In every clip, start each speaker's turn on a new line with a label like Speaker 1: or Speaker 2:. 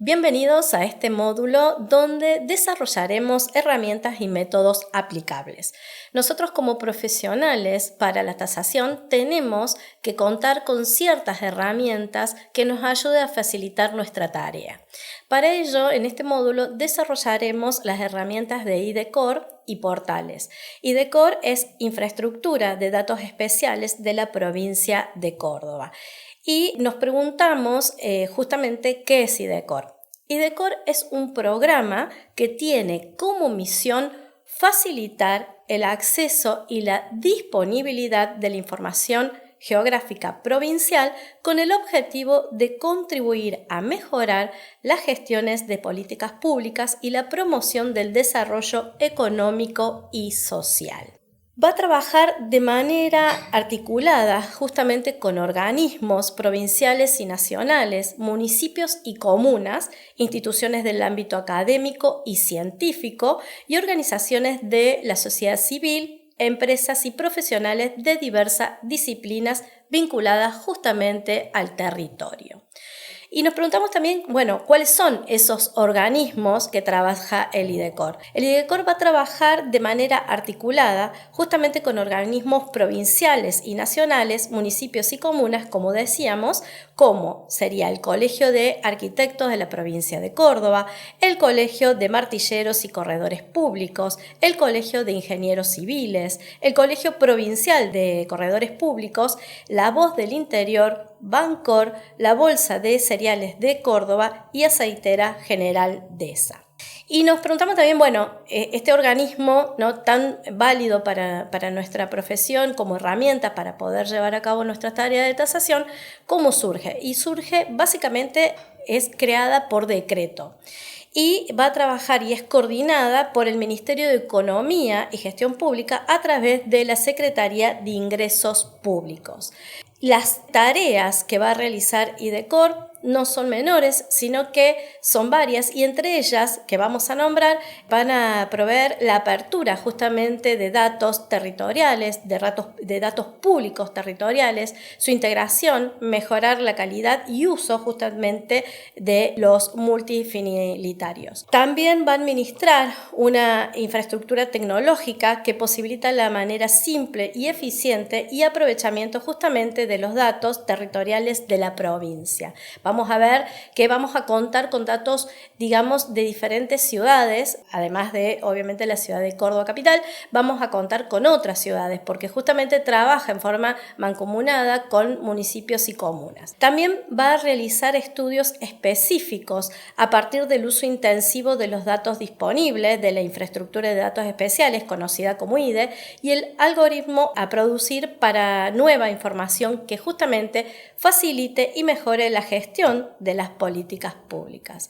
Speaker 1: Bienvenidos a este módulo donde desarrollaremos herramientas y métodos aplicables. Nosotros como profesionales para la tasación tenemos que contar con ciertas herramientas que nos ayuden a facilitar nuestra tarea. Para ello, en este módulo desarrollaremos las herramientas de IDECOR y portales. IDECOR es infraestructura de datos especiales de la provincia de Córdoba. Y nos preguntamos justamente qué es IDECOR. IDECOR es un programa que tiene como misión facilitar el acceso y la disponibilidad de la información geográfica provincial con el objetivo de contribuir a mejorar las gestiones de políticas públicas y la promoción del desarrollo económico y social. Va a trabajar de manera articulada justamente con organismos provinciales y nacionales, municipios y comunas, instituciones del ámbito académico y científico y organizaciones de la sociedad civil, empresas y profesionales de diversas disciplinas vinculadas justamente al territorio. Y nos preguntamos también, ¿cuáles son esos organismos que trabaja el IDECOR? El IDECOR va a trabajar de manera articulada justamente con organismos provinciales y nacionales, municipios y comunas, como decíamos, como sería el Colegio de Arquitectos de la provincia de Córdoba, el Colegio de Martilleros y Corredores Públicos, el Colegio de Ingenieros Civiles, el Colegio Provincial de Corredores Públicos, La Voz del Interior, Bancor, la Bolsa de Cereales de Córdoba y Aceitera General Deza. Y nos preguntamos también, este organismo tan válido para nuestra profesión como herramienta para poder llevar a cabo nuestra tarea de tasación, ¿cómo surge? Y surge básicamente, es creada por decreto. Y va a trabajar y es coordinada por el Ministerio de Economía y Gestión Pública a través de la Secretaría de Ingresos Públicos. Las tareas que va a realizar IDECOR no son menores, sino que son varias y entre ellas que vamos a nombrar van a proveer la apertura justamente de datos territoriales, de datos públicos territoriales, su integración, mejorar la calidad y uso justamente de los multifinalitarios. También va a administrar una infraestructura tecnológica que posibilita la manera simple y eficiente y aprovechamiento justamente de los datos territoriales de la provincia. Vamos a ver que vamos a contar con datos, de diferentes ciudades, además de, obviamente, la ciudad de Córdoba capital, vamos a contar con otras ciudades, porque justamente trabaja en forma mancomunada con municipios y comunas. También va a realizar estudios específicos a partir del uso intensivo de los datos disponibles de la infraestructura de datos especiales, conocida como IDE, y el algoritmo a producir para nueva información que justamente facilite y mejore la gestión de las políticas públicas.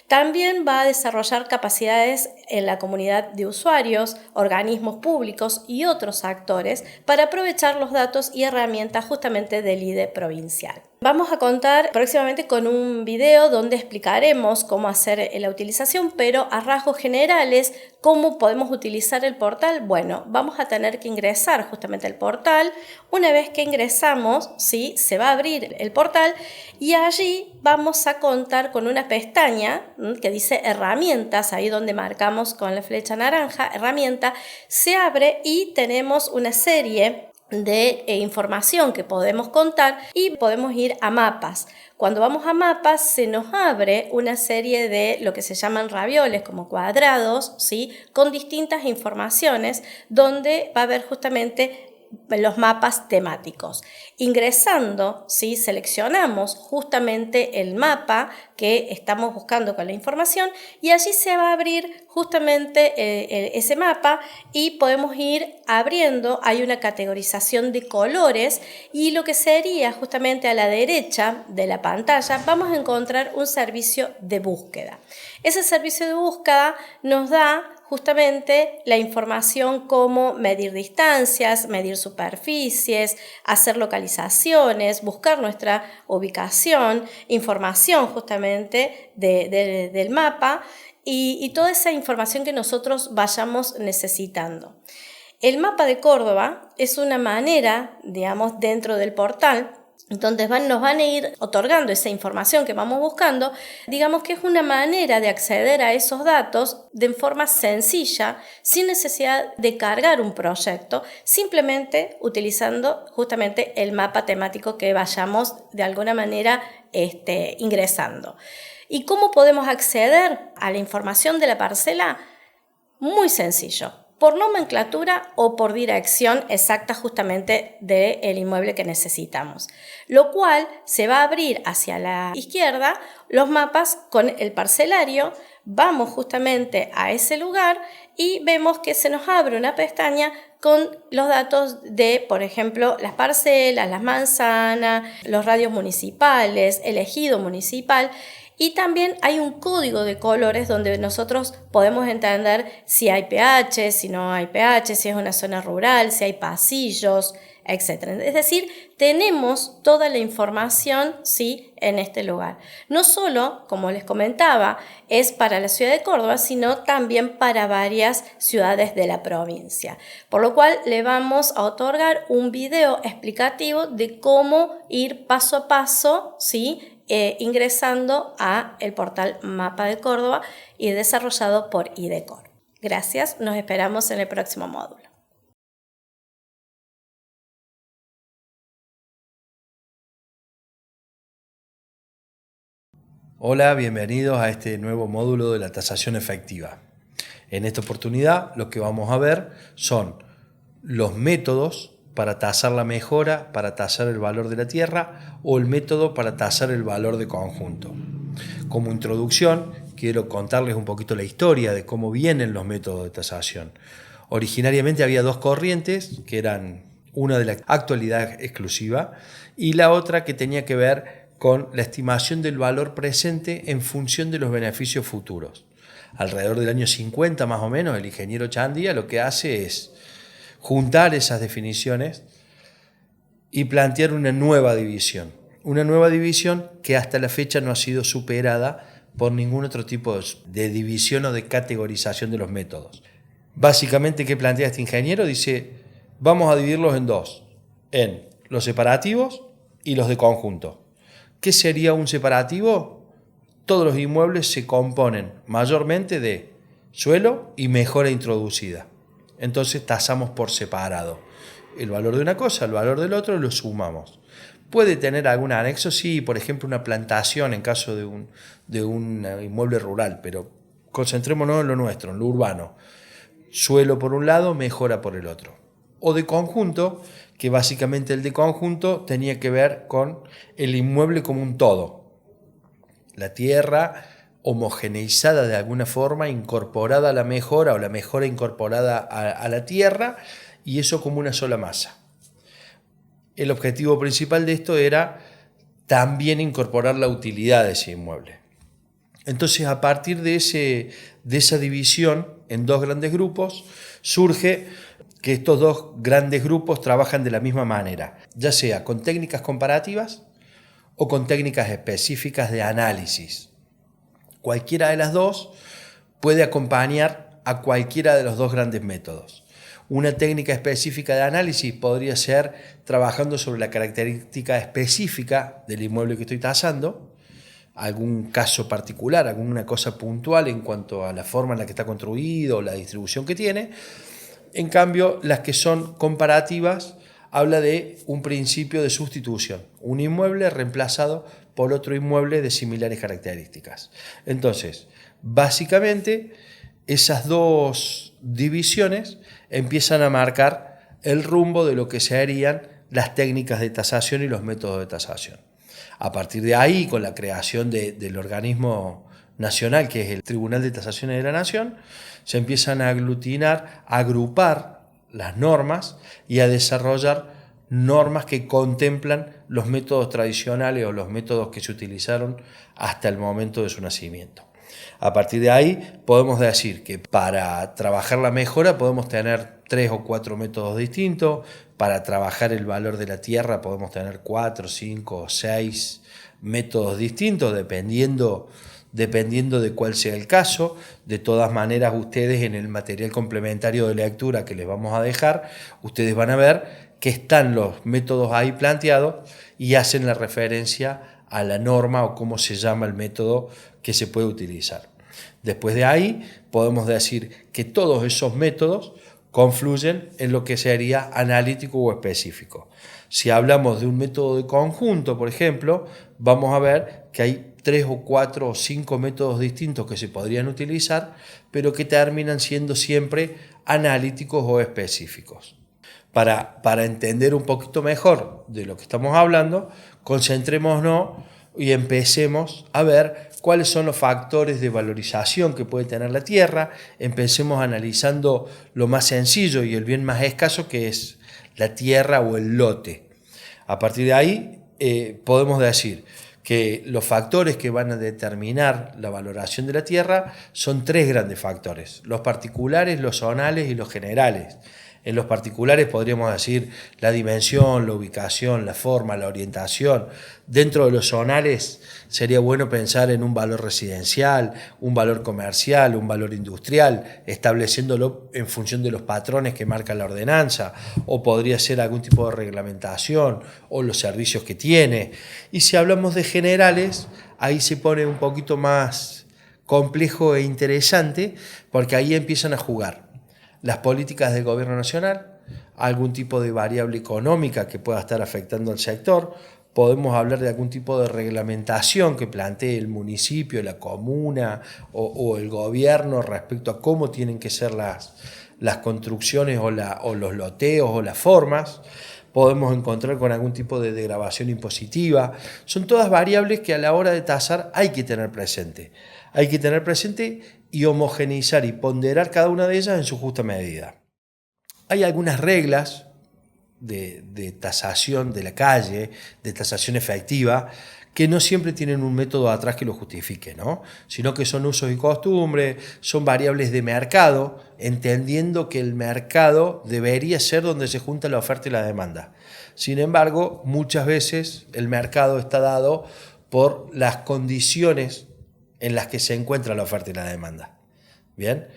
Speaker 1: También va a desarrollar capacidades en la comunidad de usuarios, organismos públicos y otros actores para aprovechar los datos y herramientas justamente del IDE provincial. Vamos a contar próximamente con un video donde explicaremos cómo hacer la utilización, pero a rasgos generales, ¿cómo podemos utilizar el portal? Vamos a tener que ingresar justamente al portal. Una vez que ingresamos, se va a abrir el portal y allí vamos a contar con una pestaña que dice herramientas, ahí donde marcamos con la flecha naranja, herramienta, se abre y tenemos una serie de información que podemos contar y podemos ir a mapas. Cuando vamos a mapas se nos abre una serie de lo que se llaman ravioles como cuadrados, con distintas informaciones donde va a haber justamente los mapas temáticos. Ingresando, seleccionamos justamente el mapa que estamos buscando con la información y allí se va a abrir justamente ese mapa y podemos ir abriendo, hay una categorización de colores y lo que sería justamente a la derecha de la pantalla vamos a encontrar un servicio de búsqueda. Ese servicio de búsqueda nos da justamente la información como medir distancias, medir superficies, hacer localizaciones, buscar nuestra ubicación, información justamente del mapa y toda esa información que nosotros vayamos necesitando. El mapa de Córdoba es una manera, dentro del portal, Entonces nos van a ir otorgando esa información que vamos buscando. Digamos que es una manera de acceder a esos datos de forma sencilla, sin necesidad de cargar un proyecto, simplemente utilizando justamente el mapa temático que vayamos de alguna manera ingresando. ¿Y cómo podemos acceder a la información de la parcela? Muy sencillo. Por nomenclatura o por dirección exacta justamente del inmueble que necesitamos, lo cual se va a abrir hacia la izquierda los mapas con el parcelario. Vamos justamente a ese lugar y vemos que se nos abre una pestaña con los datos de, por ejemplo, las parcelas, las manzanas, los radios municipales, el ejido municipal. Y también hay un código de colores donde nosotros podemos entender si hay pH, si no hay pH, si es una zona rural, si hay pasillos, etc. Es decir, tenemos toda la información, ¿sí?, en este lugar. No solo, como les comentaba, es para la ciudad de Córdoba, sino también para varias ciudades de la provincia. Por lo cual le vamos a otorgar un video explicativo de cómo ir paso a paso, ¿sí?, ingresando a el portal Mapa de Córdoba y desarrollado por IDECOR. Gracias, nos esperamos en el próximo módulo.
Speaker 2: Hola, bienvenidos a este nuevo módulo de la tasación efectiva. En esta oportunidad lo que vamos a ver son los métodos para tasar la mejora, para tasar el valor de la tierra o el método para tasar el valor de conjunto. Como introducción, quiero contarles un poquito la historia de cómo vienen los métodos de tasación. Originariamente había dos corrientes, que eran una de la actualidad exclusiva y la otra que tenía que ver con la estimación del valor presente en función de los beneficios futuros. Alrededor del año 50 más o menos, el ingeniero Chandía lo que hace es juntar esas definiciones y plantear una nueva división que hasta la fecha no ha sido superada por ningún otro tipo de división o de categorización de los métodos. Básicamente, ¿qué plantea este ingeniero? Dice, vamos a dividirlos en dos, en los separativos y los de conjunto. ¿Qué sería un separativo? Todos los inmuebles se componen mayormente de suelo y mejora introducida. Entonces tasamos por separado. El valor de una cosa, el valor del otro, lo sumamos. ¿Puede tener algún anexo? Sí, por ejemplo, una plantación en caso de un inmueble rural, pero concentrémonos en lo nuestro, en lo urbano. Suelo por un lado, mejora por el otro. O de conjunto, que básicamente el de conjunto tenía que ver con el inmueble como un todo. La tierra homogeneizada de alguna forma, incorporada a la mejora o la mejora incorporada a la tierra, y eso como una sola masa. El objetivo principal de esto era también incorporar la utilidad de ese inmueble. Entonces, a partir de esa división en dos grandes grupos, surge que estos dos grandes grupos trabajan de la misma manera, ya sea con técnicas comparativas o con técnicas específicas de análisis. Cualquiera de las dos puede acompañar a cualquiera de los dos grandes métodos. Una técnica específica de análisis podría ser trabajando sobre la característica específica del inmueble que estoy tasando, algún caso particular, alguna cosa puntual en cuanto a la forma en la que está construido o la distribución que tiene. En cambio, las que son comparativas habla de un principio de sustitución, un inmueble reemplazado por otro inmueble de similares características. Entonces, básicamente, esas dos divisiones empiezan a marcar el rumbo de lo que serían las técnicas de tasación y los métodos de tasación. A partir de ahí, con la creación del organismo nacional, que es el Tribunal de Tasaciones de la Nación, se empiezan a aglutinar, a agrupar las normas y a desarrollar normas que contemplan los métodos tradicionales o los métodos que se utilizaron hasta el momento de su nacimiento. A partir de ahí podemos decir que para trabajar la mejora podemos tener 3 o 4 métodos distintos, para trabajar el valor de la tierra podemos tener 4, 5 o 6 métodos distintos dependiendo dependiendo de cuál sea el caso. De todas maneras, ustedes en el material complementario de lectura que les vamos a dejar, ustedes van a ver que están los métodos ahí planteados y hacen la referencia a la norma o cómo se llama el método que se puede utilizar. Después de ahí podemos decir que todos esos métodos confluyen en lo que sería analítico o específico. Si hablamos de un método de conjunto, por ejemplo, vamos a ver que hay 3 o 4 o 5 métodos distintos que se podrían utilizar, pero que terminan siendo siempre analíticos o específicos. Para entender un poquito mejor de lo que estamos hablando, concentrémonos y empecemos a ver cuáles son los factores de valorización que puede tener la tierra. Empecemos analizando lo más sencillo y el bien más escaso, que es la tierra o el lote. A partir de ahí podemos decir que los factores que van a determinar la valoración de la tierra son 3 grandes factores: los particulares, los zonales y los generales. En los particulares podríamos decir la dimensión, la ubicación, la forma, la orientación. Dentro de los zonales sería bueno pensar en un valor residencial, un valor comercial, un valor industrial, estableciéndolo en función de los patrones que marca la ordenanza, o podría ser algún tipo de reglamentación o los servicios que tiene. Y si hablamos de generales, ahí se pone un poquito más complejo e interesante, porque ahí empiezan a jugar las políticas del gobierno nacional, algún tipo de variable económica que pueda estar afectando al sector. Podemos hablar de algún tipo de reglamentación que plantee el municipio, la comuna o el gobierno respecto a cómo tienen que ser las construcciones o los loteos o las formas. Podemos encontrar con algún tipo de degradación impositiva. Son todas variables que a la hora de tasar hay que tener presente. Hay que tener presente y homogeneizar y ponderar cada una de ellas en su justa medida. Hay algunas reglas de tasación de la calle, de tasación efectiva, que no siempre tienen un método atrás que lo justifique, ¿no? Sino que son usos y costumbres, son variables de mercado, entendiendo que el mercado debería ser donde se junta la oferta y la demanda. Sin embargo, muchas veces el mercado está dado por las condiciones en las que se encuentra la oferta y la demanda. Bien,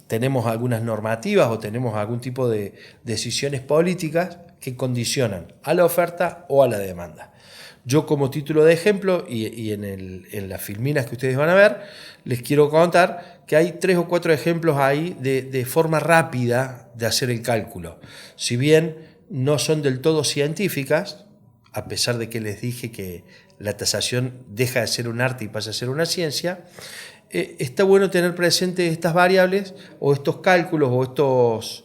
Speaker 2: tenemos algunas normativas o tenemos algún tipo de decisiones políticas que condicionan a la oferta o a la demanda. Yo, como título de ejemplo, y en las filminas que ustedes van a ver, les quiero contar que hay 3 o 4 ejemplos ahí de forma rápida de hacer el cálculo. Si bien no son del todo científicas, a pesar de que les dije que la tasación deja de ser un arte y pasa a ser una ciencia, está bueno tener presente estas variables o estos cálculos o estos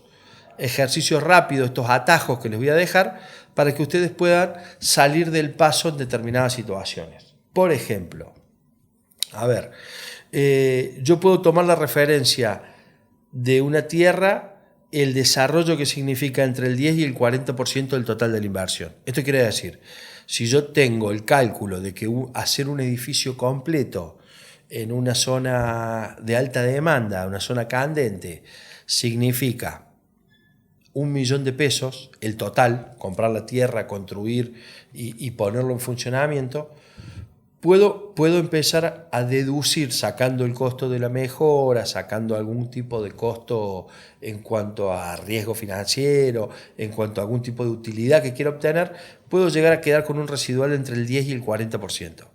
Speaker 2: ejercicios rápidos, estos atajos que les voy a dejar para que ustedes puedan salir del paso en determinadas situaciones. Por ejemplo, yo puedo tomar la referencia de una tierra, el desarrollo que significa entre el 10 y el 40% del total de la inversión. Esto quiere decir, si yo tengo el cálculo de que hacer un edificio completo en una zona de alta demanda, una zona candente, significa 1 millón de pesos, el total, comprar la tierra, construir y ponerlo en funcionamiento, puedo empezar a deducir, sacando el costo de la mejora, sacando algún tipo de costo en cuanto a riesgo financiero, en cuanto a algún tipo de utilidad que quiera obtener, puedo llegar a quedar con un residual entre el 10 y el 40%.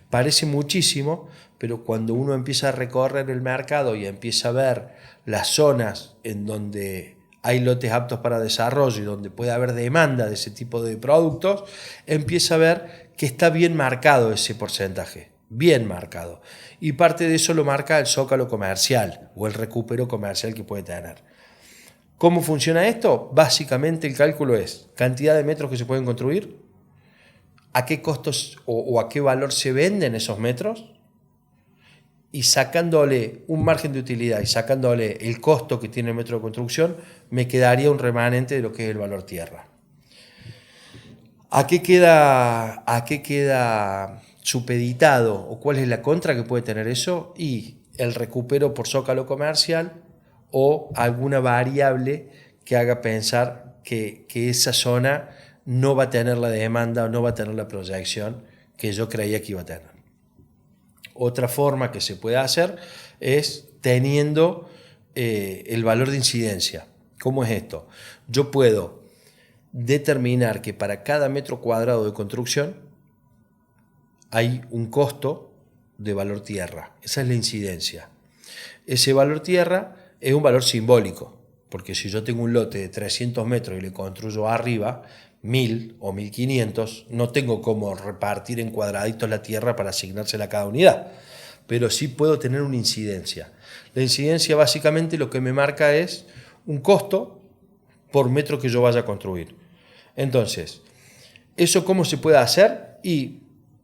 Speaker 2: Parece muchísimo, pero cuando uno empieza a recorrer el mercado y empieza a ver las zonas en donde hay lotes aptos para desarrollo y donde puede haber demanda de ese tipo de productos, empieza a ver que está bien marcado ese porcentaje, bien marcado. Y parte de eso lo marca el zócalo comercial o el recupero comercial que puede tener. ¿Cómo funciona esto? Básicamente el cálculo es cantidad de metros que se pueden construir, a qué costos o a qué valor se venden esos metros, y sacándole un margen de utilidad y sacándole el costo que tiene el metro de construcción, me quedaría un remanente de lo que es el valor tierra. ¿A qué queda supeditado o cuál es la contra que puede tener eso? Y el recupero por zócalo comercial o alguna variable que haga pensar que esa zona no va a tener la demanda o no va a tener la proyección que yo creía que iba a tener. Otra forma que se puede hacer es teniendo el valor de incidencia. ¿Cómo es esto? Yo puedo determinar que para cada metro cuadrado de construcción hay un costo de valor tierra. Esa es la incidencia. Ese valor tierra es un valor simbólico, porque si yo tengo un lote de 300 metros y le construyo arriba 1000 o 1500, no tengo cómo repartir en cuadraditos la tierra para asignársela a cada unidad, pero sí puedo tener una incidencia. La incidencia básicamente lo que me marca es un costo por metro que yo vaya a construir. Entonces, ¿eso cómo se puede hacer? Y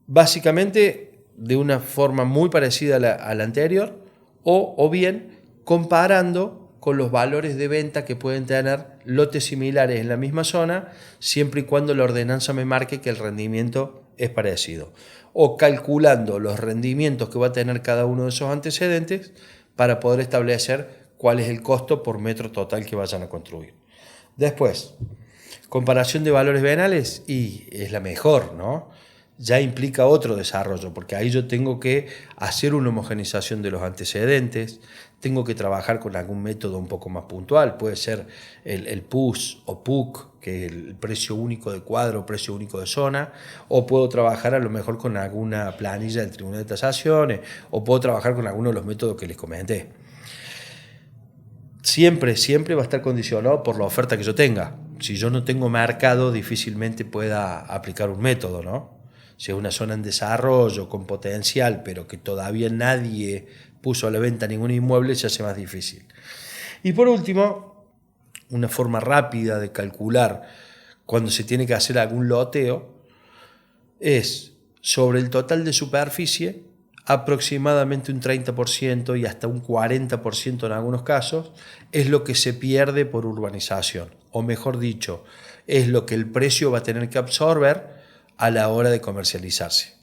Speaker 2: básicamente de una forma muy parecida a la anterior, o bien comparando con los valores de venta que pueden tener lotes similares en la misma zona, siempre y cuando la ordenanza me marque que el rendimiento es parecido. O calculando los rendimientos que va a tener cada uno de esos antecedentes para poder establecer cuál es el costo por metro total que vayan a construir. Después, comparación de valores venales, y es la mejor, ¿no? Ya implica otro desarrollo, porque ahí yo tengo que hacer una homogenización de los antecedentes, tengo que trabajar con algún método un poco más puntual, puede ser el PUS o PUC, que es el precio único de cuadro, precio único de zona, o puedo trabajar a lo mejor con alguna planilla del Tribunal de Tasaciones, o puedo trabajar con alguno de los métodos que les comenté. Siempre va a estar condicionado por la oferta que yo tenga. Si yo no tengo mercado, difícilmente pueda aplicar un método, ¿no? Si es una zona en desarrollo, con potencial, pero que todavía nadie puso a la venta ningún inmueble, se hace más difícil. Y por último, una forma rápida de calcular cuando se tiene que hacer algún loteo es sobre el total de superficie, aproximadamente un 30% y hasta un 40% en algunos casos, es lo que se pierde por urbanización. O mejor dicho, es lo que el precio va a tener que absorber a la hora de comercializarse.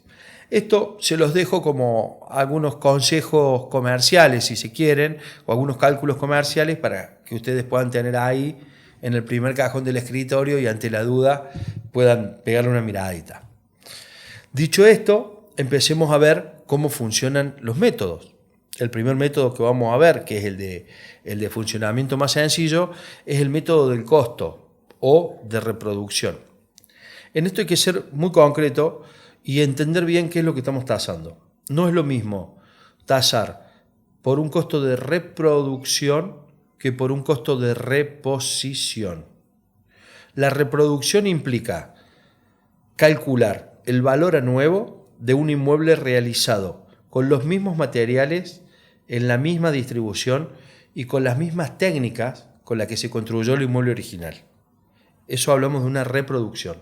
Speaker 2: Esto se los dejo como algunos consejos comerciales, si se quieren, o algunos cálculos comerciales para que ustedes puedan tener ahí en el primer cajón del escritorio y ante la duda puedan pegarle una miradita. Dicho esto, empecemos a ver cómo funcionan los métodos. El primer método que vamos a ver, que es el de funcionamiento más sencillo, es el método del costo o de reproducción. En esto hay que ser muy concreto y entender bien qué es lo que estamos tasando. No es lo mismo tasar por un costo de reproducción que por un costo de reposición. La reproducción implica calcular el valor a nuevo de un inmueble realizado con los mismos materiales, en la misma distribución y con las mismas técnicas con las que se construyó el inmueble original. Eso hablamos de una reproducción.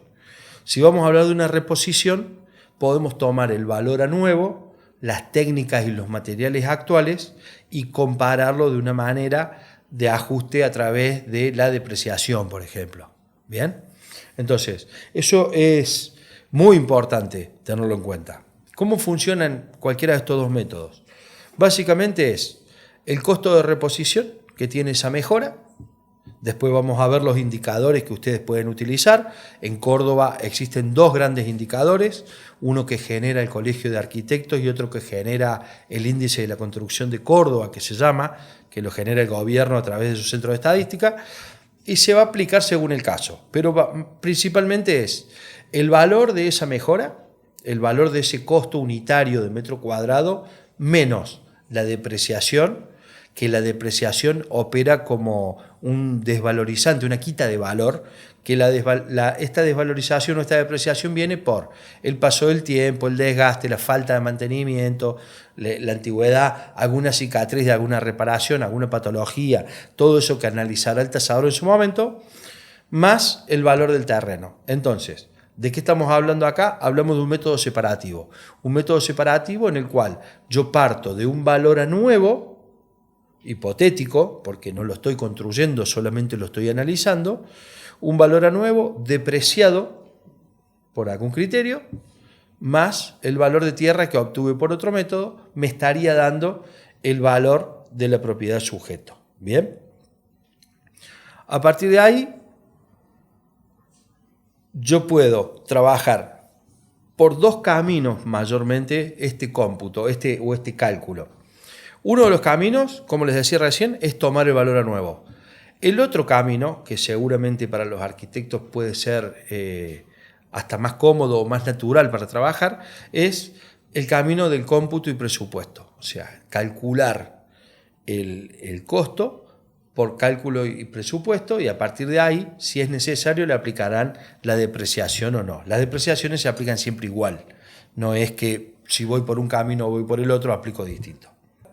Speaker 2: Si vamos a hablar de una reposición, podemos tomar el valor a nuevo, las técnicas y los materiales actuales y compararlo de una manera de ajuste a través de la depreciación, por ejemplo. ¿Bien? Entonces, eso es muy importante tenerlo en cuenta. ¿Cómo funcionan cualquiera de estos dos métodos? Básicamente es el costo de reposición que tiene esa mejora. Después vamos a ver los indicadores que ustedes pueden utilizar. En Córdoba existen dos grandes indicadores, uno que genera el Colegio de Arquitectos y otro que genera el Índice de la Construcción de Córdoba, que se llama, que lo genera el gobierno a través de su centro de estadística, y se va a aplicar según el caso. Pero principalmente es el valor de esa mejora, el valor de ese costo unitario de metro cuadrado, menos la depreciación, que la depreciación opera como un desvalorizante, una quita de valor, que esta desvalorización o esta depreciación viene por el paso del tiempo, el desgaste, la falta de mantenimiento, la antigüedad, alguna cicatriz de alguna reparación, alguna patología, todo eso que analizará el tasador en su momento, más el valor del terreno. Entonces, ¿de qué estamos hablando acá? Hablamos de un método separativo. Un método separativo en el cual yo parto de un valor a nuevo, hipotético, porque no lo estoy construyendo, solamente lo estoy analizando, un valor a nuevo depreciado por algún criterio, más el valor de tierra que obtuve por otro método, me estaría dando el valor de la propiedad sujeto. ¿Bien? A partir de ahí, yo puedo trabajar por dos caminos mayormente este cómputo, o este cálculo. Uno de los caminos, como les decía recién, es tomar el valor a nuevo. El otro camino, que seguramente para los arquitectos puede ser hasta más cómodo o más natural para trabajar, es el camino del cómputo y presupuesto. O sea, calcular el costo por cálculo y presupuesto, y a partir de ahí, si es necesario, le aplicarán la depreciación o no. Las depreciaciones se aplican siempre igual. No es que si voy por un camino o voy por el otro, aplico distinto.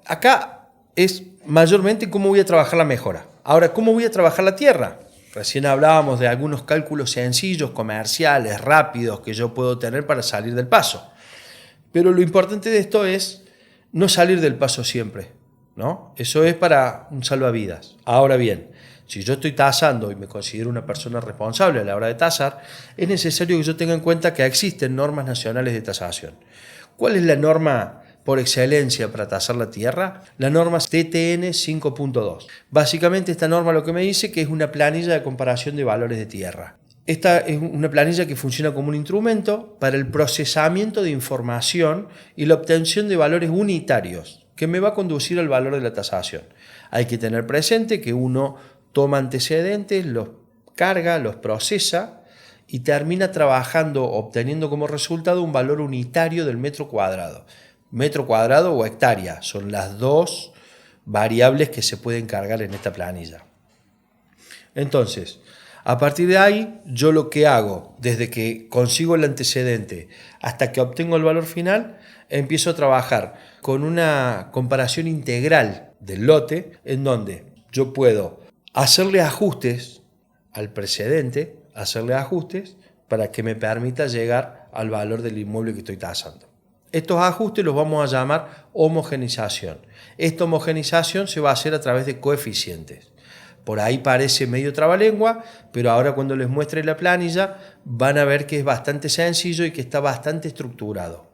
Speaker 2: Acá es mayormente cómo voy a trabajar la mejora. Ahora, ¿cómo voy a trabajar la tierra? Recién hablábamos de algunos cálculos sencillos, comerciales, rápidos, que yo puedo tener para salir del paso. Pero lo importante de esto es no salir del paso siempre, ¿no? Eso es para un salvavidas. Ahora bien, si yo estoy tasando y me considero una persona responsable a la hora de tasar, es necesario que yo tenga en cuenta que existen normas nacionales de tasación. ¿Cuál es la norma por excelencia para tasar la tierra? La norma TTN 5.2. Básicamente esta norma lo que me dice que es una planilla de comparación de valores de tierra. Esta es una planilla que funciona como un instrumento para el procesamiento de información y la obtención de valores unitarios que me va a conducir al valor de la tasación. Hay que tener presente que uno toma antecedentes, los carga, los procesa y termina trabajando, obteniendo como resultado un valor unitario del metro cuadrado. Metro cuadrado o hectárea son las dos variables que se pueden cargar en esta planilla. Entonces, a partir de ahí, yo lo que hago, desde que consigo el antecedente hasta que obtengo el valor final, empiezo a trabajar con una comparación integral del lote, en donde yo puedo hacerle ajustes al precedente, hacerle ajustes para que me permita llegar al valor del inmueble que estoy tasando. Estos ajustes los vamos a llamar homogenización. Esta homogenización se va a hacer a través de coeficientes. Por ahí parece medio trabalengua, pero ahora cuando les muestre la planilla van a ver que es bastante sencillo y que está bastante estructurado.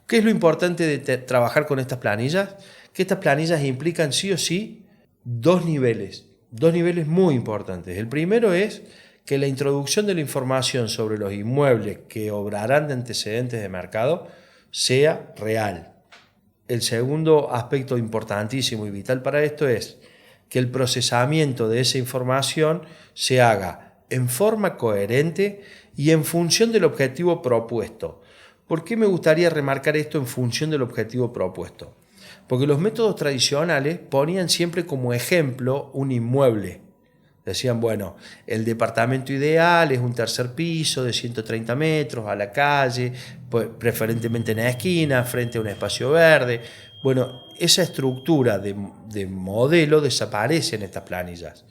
Speaker 2: ¿Qué es lo importante de trabajar con estas planillas? Que estas planillas implican sí o sí dos niveles muy importantes. El primero es que la introducción de la información sobre los inmuebles que obrarán de antecedentes de mercado sea real. El segundo aspecto importantísimo y vital para esto es que el procesamiento de esa información se haga en forma coherente y en función del objetivo propuesto. ¿Por qué me gustaría remarcar esto en función del objetivo propuesto? Porque los métodos tradicionales ponían siempre como ejemplo un inmueble. Decían, bueno, el departamento ideal es un tercer piso de 130 metros a la calle, preferentemente en la esquina, frente a un espacio verde. Bueno, esa estructura de modelo desaparece en estas planillas.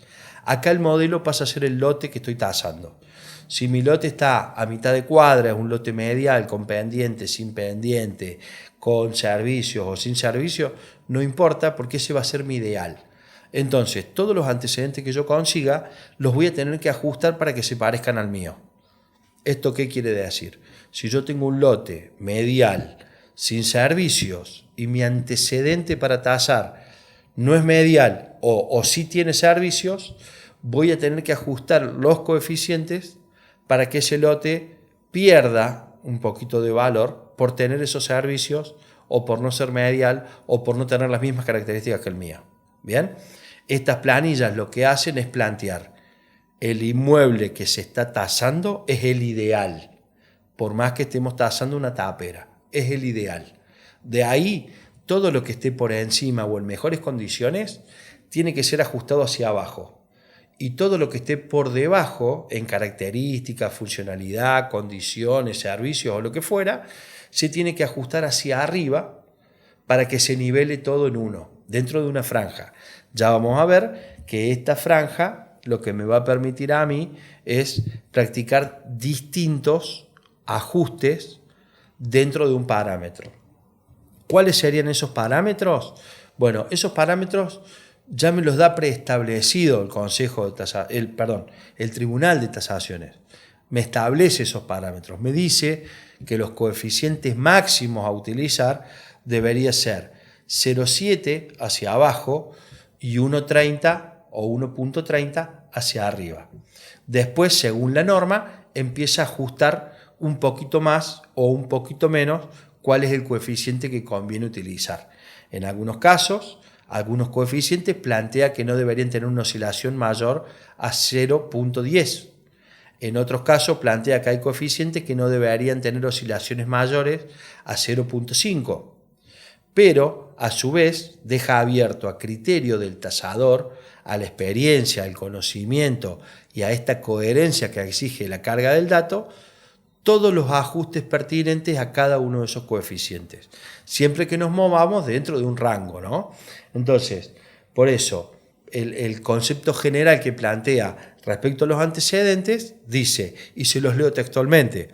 Speaker 2: Acá el modelo pasa a ser el lote que estoy tasando. Si mi lote está a mitad de cuadra, es un lote medial, con pendiente, sin pendiente, con servicios o sin servicios, no importa porque ese va a ser mi ideal. Entonces, todos los antecedentes que yo consiga los voy a tener que ajustar para que se parezcan al mío. ¿Esto qué quiere decir? Si yo tengo un lote medial, sin servicios, y mi antecedente para tasar no es medial o sí tiene servicios, voy a tener que ajustar los coeficientes para que ese lote pierda un poquito de valor por tener esos servicios o por no ser medial o por no tener las mismas características que el mío. ¿Bien? Estas planillas lo que hacen es plantear el inmueble que se está tasando es el ideal, por más que estemos tasando una tapera, es el ideal. De ahí, todo lo que esté por encima o en mejores condiciones tiene que ser ajustado hacia abajo. Y todo lo que esté por debajo, en características, funcionalidad, condiciones, servicios o lo que fuera, se tiene que ajustar hacia arriba para que se nivele todo en uno, dentro de una franja. Ya vamos a ver que esta franja lo que me va a permitir a mí es practicar distintos ajustes dentro de un parámetro. ¿Cuáles serían esos parámetros? Bueno, esos parámetros ya me los da preestablecido el Tribunal de Tasaciones. Me establece esos parámetros. Me dice que los coeficientes máximos a utilizar debería ser 0,7 hacia abajo y 1,30 o 1,30 hacia arriba. Después, según la norma, empieza a ajustar un poquito más o un poquito menos cuál es el coeficiente que conviene utilizar. En algunos casos, algunos coeficientes plantea que no deberían tener una oscilación mayor a 0,10. En otros casos plantea que hay coeficientes que no deberían tener oscilaciones mayores a 0,5. Pero, a su vez, deja abierto a criterio del tasador, a la experiencia, al conocimiento y a esta coherencia que exige la carga del dato, todos los ajustes pertinentes a cada uno de esos coeficientes, siempre que nos movamos dentro de un rango, ¿no? Entonces, por eso, el concepto general que plantea respecto a los antecedentes dice, y se los leo textualmente,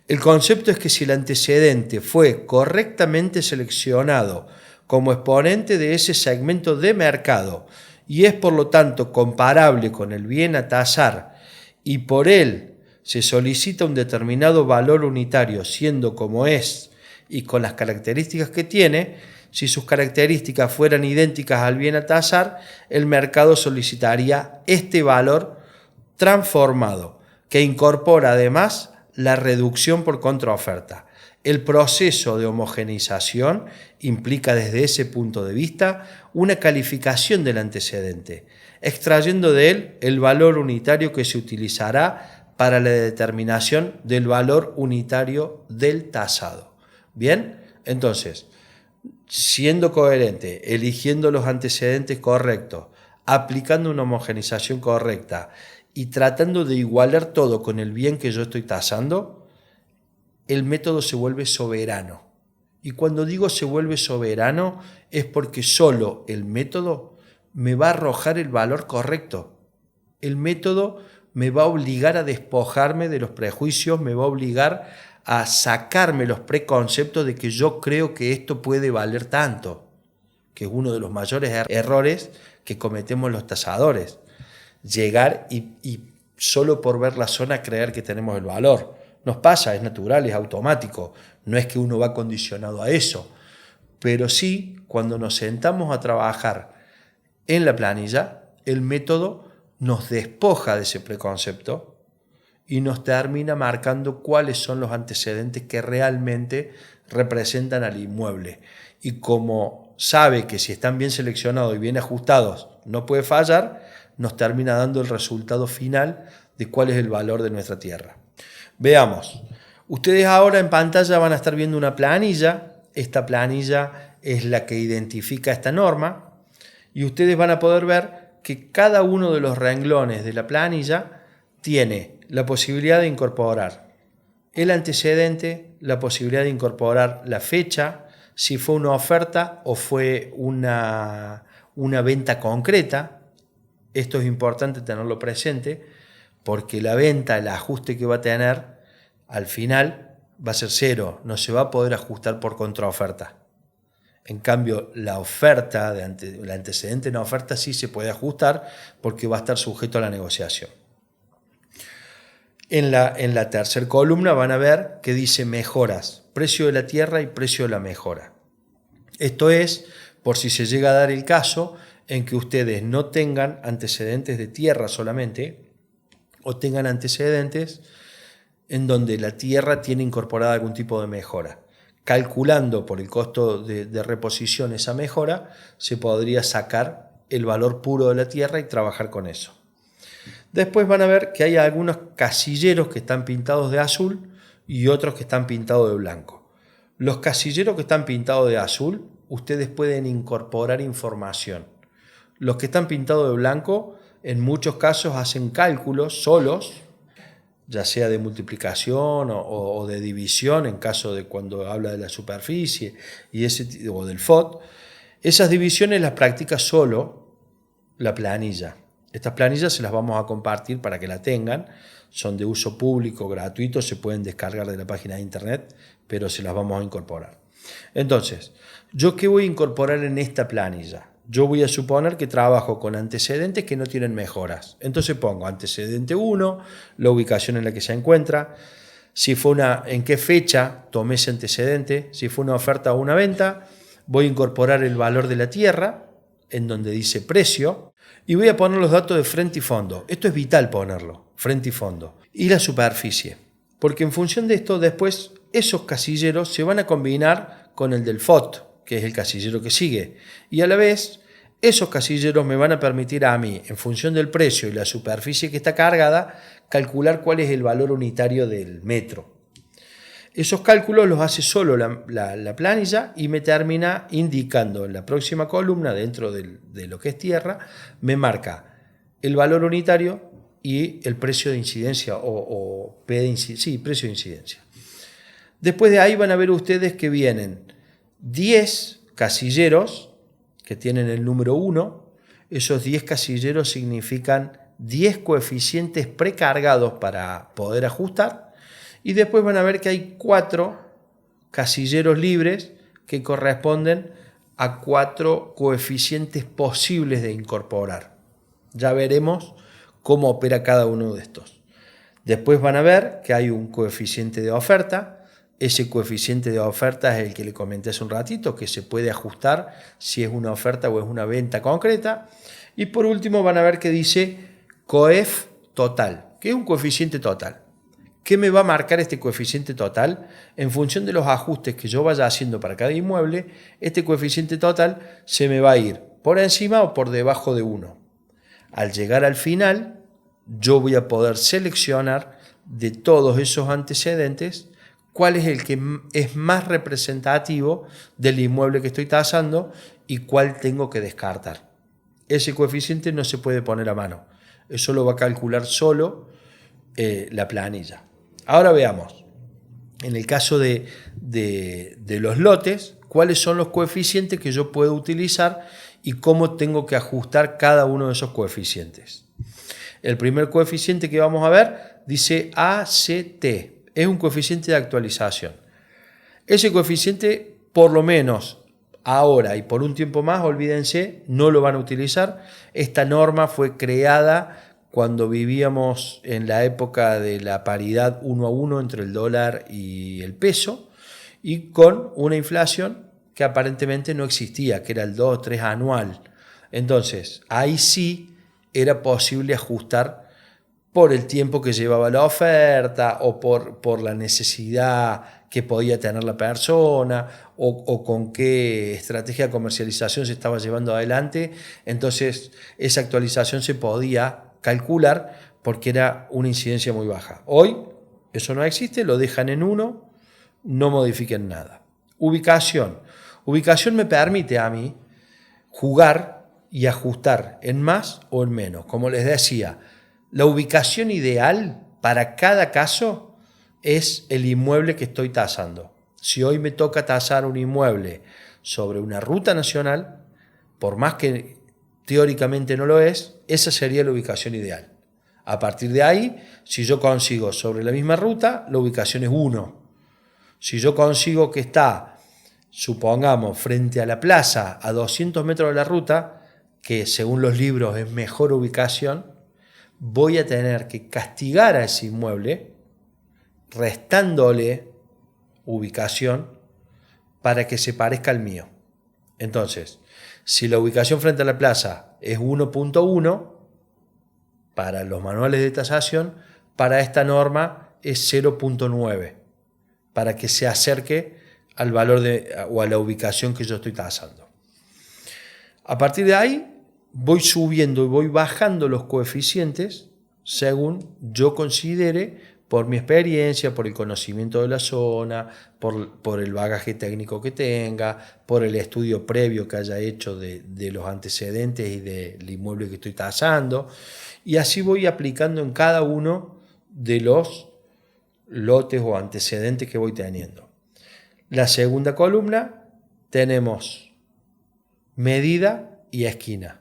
Speaker 2: el concepto es que si el antecedente fue correctamente seleccionado como exponente de ese segmento de mercado y es por lo tanto comparable con el bien a tasar y por él se solicita un determinado valor unitario siendo como es y con las características que tiene, si sus características fueran idénticas al bien a tasar, el mercado solicitaría este valor transformado, que incorpora además la reducción por contraoferta. El proceso de homogeneización implica desde ese punto de vista una calificación del antecedente, extrayendo de él el valor unitario que se utilizará para la determinación del valor unitario del tasado. Bien, entonces, siendo coherente, eligiendo los antecedentes correctos, aplicando una homogeneización correcta y tratando de igualar todo con el bien que yo estoy tasando, el método se vuelve soberano. Y cuando digo se vuelve soberano es porque solo el método me va a arrojar el valor correcto. El método me va a obligar a despojarme de los prejuicios, me va a obligar a sacarme los preconceptos de que yo creo que esto puede valer tanto, que es uno de los mayores errores que cometemos los tasadores. Llegar y solo por ver la zona creer que tenemos el valor. Nos pasa, es natural, es automático, no es que uno va condicionado a eso, pero sí cuando nos sentamos a trabajar en la planilla, el método nos despoja de ese preconcepto y nos termina marcando cuáles son los antecedentes que realmente representan al inmueble. Y como sabe que si están bien seleccionados y bien ajustados no puede fallar, nos termina dando el resultado final de cuál es el valor de nuestra tierra. Veamos, ustedes ahora en pantalla van a estar viendo una planilla. Esta planilla es la que identifica esta norma y ustedes van a poder ver que cada uno de los renglones de la planilla tiene la posibilidad de incorporar el antecedente, la posibilidad de incorporar la fecha, si fue una oferta o fue una venta concreta. Esto es importante tenerlo presente porque la venta, el ajuste que va a tener al final va a ser cero, no se va a poder ajustar por contraoferta. En cambio, la oferta, el antecedente de una oferta sí se puede ajustar porque va a estar sujeto a la negociación. En la tercera columna van a ver que dice mejoras, precio de la tierra y precio de la mejora. Esto es por si se llega a dar el caso en que ustedes no tengan antecedentes de tierra solamente o tengan antecedentes en donde la tierra tiene incorporada algún tipo de mejora. Calculando por el costo de reposición esa mejora, se podría sacar el valor puro de la tierra y trabajar con eso. Después van a ver que hay algunos casilleros que están pintados de azul y otros que están pintados de blanco. Los casilleros que están pintados de azul, ustedes pueden incorporar información. Los que están pintados de blanco, en muchos casos hacen cálculos solos, ya sea de multiplicación o de división, en caso de cuando habla de la superficie o del FOT. Esas divisiones las practica solo la planilla. Estas planillas se las vamos a compartir para que la tengan. Son de uso público, gratuito, se pueden descargar de la página de internet, pero se las vamos a incorporar. Entonces, ¿yo qué voy a incorporar en esta planilla? Yo voy a suponer que trabajo con antecedentes que no tienen mejoras. Entonces pongo antecedente 1, la ubicación en la que se encuentra, si fue en qué fecha tomé ese antecedente, si fue una oferta o una venta, voy a incorporar el valor de la tierra, en donde dice precio, y voy a poner los datos de frente y fondo. Esto es vital ponerlo, frente y fondo. Y la superficie. Porque en función de esto, después esos casilleros se van a combinar con el del FOT, que es el casillero que sigue. Y a la vez, esos casilleros me van a permitir a mí, en función del precio y la superficie que está cargada, calcular cuál es el valor unitario del metro. Esos cálculos los hace solo la planilla y me termina indicando en la próxima columna, dentro de lo que es tierra, me marca el valor unitario y el precio de incidencia o P de incidencia, sí, precio de incidencia. Después de ahí van a ver ustedes que vienen 10 casilleros que tienen el número 1. Esos 10 casilleros significan 10 coeficientes precargados para poder ajustar. Y después van a ver que hay 4 casilleros libres que corresponden a 4 coeficientes posibles de incorporar. Ya veremos cómo opera cada uno de estos. Después van a ver que hay un coeficiente de oferta. Ese coeficiente de oferta es el que le comenté hace un ratito, que se puede ajustar si es una oferta o es una venta concreta. Y por último van a ver que dice COEF total, que es un coeficiente total. ¿Qué me va a marcar este coeficiente total? En función de los ajustes que yo vaya haciendo para cada inmueble, este coeficiente total se me va a ir por encima o por debajo de 1. Al llegar al final, yo voy a poder seleccionar de todos esos antecedentes cuál es el que es más representativo del inmueble que estoy tasando y cuál tengo que descartar. Ese coeficiente no se puede poner a mano. Eso lo va a calcular solo la planilla. Ahora veamos, en el caso de los lotes, cuáles son los coeficientes que yo puedo utilizar y cómo tengo que ajustar cada uno de esos coeficientes. El primer coeficiente que vamos a ver dice ACT, es un coeficiente de actualización. Ese coeficiente, por lo menos ahora y por un tiempo más, olvídense, no lo van a utilizar. Esta norma fue creada cuando vivíamos en la época de la paridad 1 a 1 entre el dólar y el peso y con una inflación que aparentemente no existía, que era el 2 o 3 anual. Entonces, ahí sí era posible ajustar por el tiempo que llevaba la oferta o por la necesidad que podía tener la persona o con qué estrategia de comercialización se estaba llevando adelante. Entonces, esa actualización se podía calcular porque era una incidencia muy baja. Hoy eso no existe, lo dejan en 1, no modifiquen nada. Ubicación. Ubicación me permite a mí jugar y ajustar en más o en menos. Como les decía, la ubicación ideal para cada caso es el inmueble que estoy tasando. Si hoy me toca tasar un inmueble sobre una ruta nacional, por más que teóricamente no lo es, esa sería la ubicación ideal. A partir de ahí, si yo consigo sobre la misma ruta, la ubicación es 1. Si yo consigo que está, supongamos, frente a la plaza, a 200 metros de la ruta, que según los libros es mejor ubicación, voy a tener que castigar a ese inmueble, restándole ubicación para que se parezca al mío. Entonces, si la ubicación frente a la plaza es 1.1, para los manuales de tasación, para esta norma es 0.9, para que se acerque al valor o a la ubicación que yo estoy tasando. A partir de ahí, voy subiendo y voy bajando los coeficientes según yo considere, por mi experiencia, por el conocimiento de la zona, por el bagaje técnico que tenga, por el estudio previo que haya hecho de los antecedentes y del inmueble que estoy tasando. Y así voy aplicando en cada uno de los lotes o antecedentes que voy teniendo. La segunda columna tenemos medida y esquina.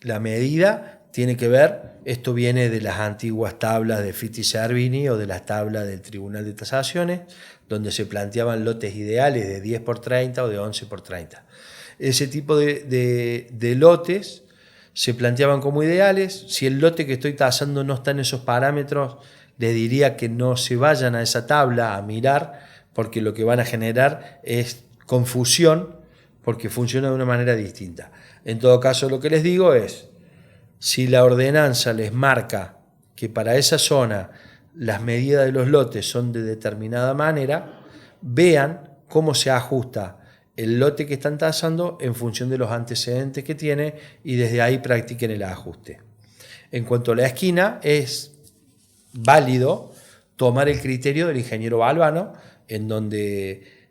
Speaker 2: La medida tiene que ver, esto viene de las antiguas tablas de Fitti Cervini o de las tablas del Tribunal de Tasaciones, donde se planteaban lotes ideales de 10 por 30 o de 11 por 30. Ese tipo de lotes se planteaban como ideales. Si el lote que estoy tasando no está en esos parámetros, les diría que no se vayan a esa tabla a mirar, porque lo que van a generar es confusión, porque funciona de una manera distinta. En todo caso, lo que les digo es, si la ordenanza les marca que para esa zona las medidas de los lotes son de determinada manera, vean cómo se ajusta el lote que están tasando en función de los antecedentes que tiene y desde ahí practiquen el ajuste. En cuanto a la esquina, es válido tomar el criterio del ingeniero Balbano, en donde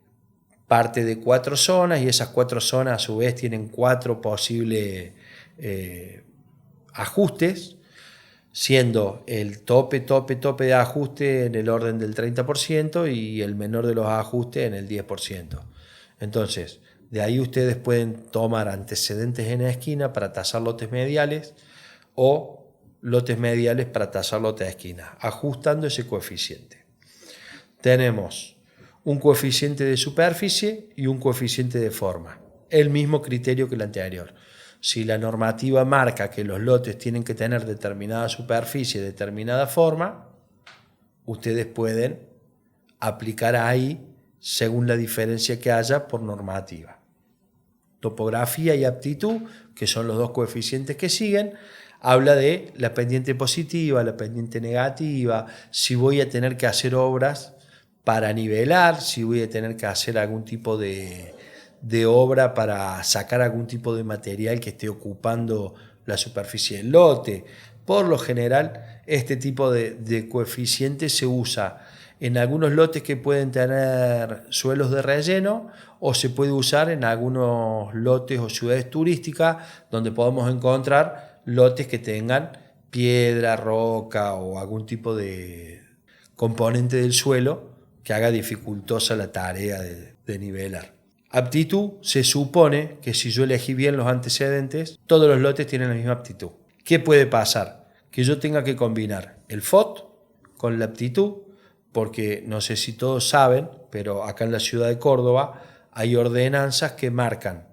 Speaker 2: parte de 4 zonas y esas 4 zonas a su vez tienen 4 posibles ajustes, siendo el tope de ajuste en el orden del 30% y el menor de los ajustes en el 10%. Entonces, de ahí ustedes pueden tomar antecedentes en la esquina para tasar lotes mediales o lotes mediales para tasar lotes de esquina, ajustando ese coeficiente. Tenemos un coeficiente de superficie y un coeficiente de forma, el mismo criterio que el anterior. Si la normativa marca que los lotes tienen que tener determinada superficie, determinada forma, ustedes pueden aplicar ahí según la diferencia que haya por normativa. Topografía y aptitud, que son los 2 coeficientes que siguen, habla de la pendiente positiva, la pendiente negativa, si voy a tener que hacer obras para nivelar, si voy a tener que hacer algún tipo de obra para sacar algún tipo de material que esté ocupando la superficie del lote. Por lo general, este tipo de coeficiente se usa en algunos lotes que pueden tener suelos de relleno o se puede usar en algunos lotes o ciudades turísticas donde podemos encontrar lotes que tengan piedra, roca o algún tipo de componente del suelo que haga dificultosa la tarea de nivelar. Aptitud, se supone que si yo elegí bien los antecedentes, todos los lotes tienen la misma aptitud. ¿Qué puede pasar? Que yo tenga que combinar el FOT con la aptitud, porque no sé si todos saben, pero acá en la ciudad de Córdoba hay ordenanzas que marcan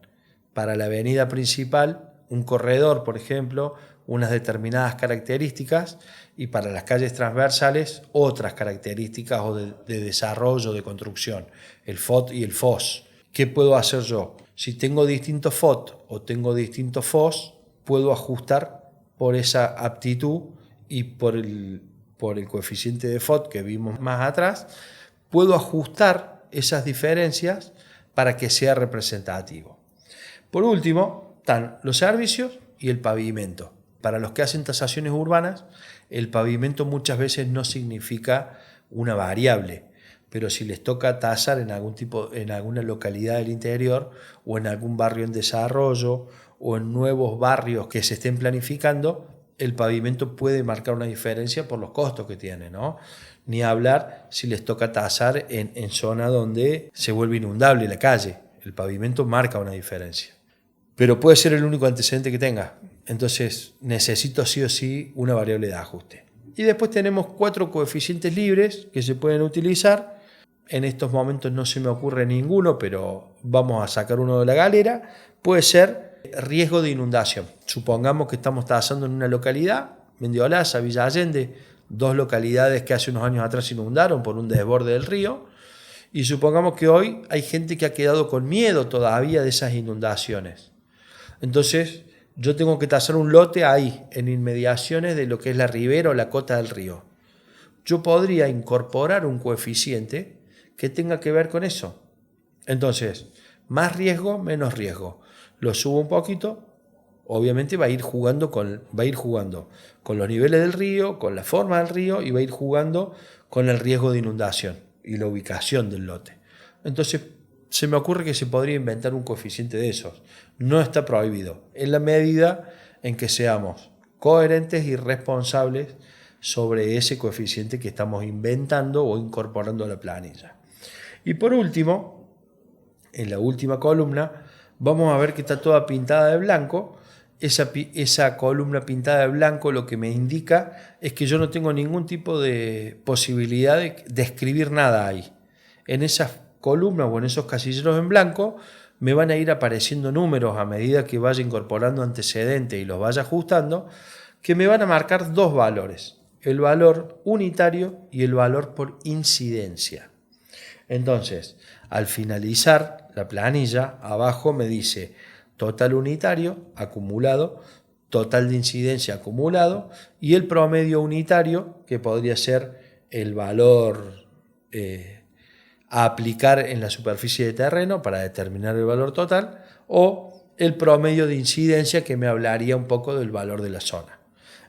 Speaker 2: para la avenida principal un corredor, por ejemplo, unas determinadas características y para las calles transversales otras características o de desarrollo, de construcción, el FOT y el FOS. ¿Qué puedo hacer yo? Si tengo distintos FOT o tengo distintos FOS, puedo ajustar por esa aptitud y por el coeficiente de FOT que vimos más atrás, puedo ajustar esas diferencias para que sea representativo. Por último, están los servicios y el pavimento. Para los que hacen tasaciones urbanas, el pavimento muchas veces no significa una variable, pero si les toca tasar en alguna localidad del interior o en algún barrio en desarrollo o en nuevos barrios que se estén planificando, el pavimento puede marcar una diferencia por los costos que tiene, ¿no? Ni hablar si les toca tasar en zona donde se vuelve inundable la calle. El pavimento marca una diferencia. Pero puede ser el único antecedente que tenga. Entonces necesito sí o sí una variable de ajuste. Y después tenemos 4 coeficientes libres que se pueden utilizar. En estos momentos no se me ocurre ninguno, pero vamos a sacar uno de la galera. Puede ser riesgo de inundación. Supongamos que estamos tasando en una localidad, Mendiolaza, Villa Allende, 2 localidades que hace unos años atrás se inundaron por un desborde del río. Y supongamos que hoy hay gente que ha quedado con miedo todavía de esas inundaciones. Entonces, yo tengo que tasar un lote ahí, en inmediaciones de lo que es la ribera o la cota del río. Yo podría incorporar un coeficiente que tenga que ver con eso. Entonces, más riesgo, menos riesgo. Lo subo un poquito, obviamente va a ir jugando con los niveles del río, con la forma del río y va a ir jugando con el riesgo de inundación y la ubicación del lote. Entonces, se me ocurre que se podría inventar un coeficiente de esos. No está prohibido, en la medida en que seamos coherentes y responsables sobre ese coeficiente que estamos inventando o incorporando a la planilla. Y por último, en la última columna, vamos a ver que está toda pintada de blanco. Esa columna pintada de blanco lo que me indica es que yo no tengo ningún tipo de posibilidad de escribir nada ahí. En esas columnas o en esos casilleros en blanco me van a ir apareciendo números a medida que vaya incorporando antecedentes y los vaya ajustando, que me van a marcar 2 valores, el valor unitario y el valor por incidencia. Entonces, al finalizar la planilla, abajo me dice total unitario acumulado, total de incidencia acumulado y el promedio unitario, que podría ser el valor a aplicar en la superficie de terreno para determinar el valor total, o el promedio de incidencia, que me hablaría un poco del valor de la zona.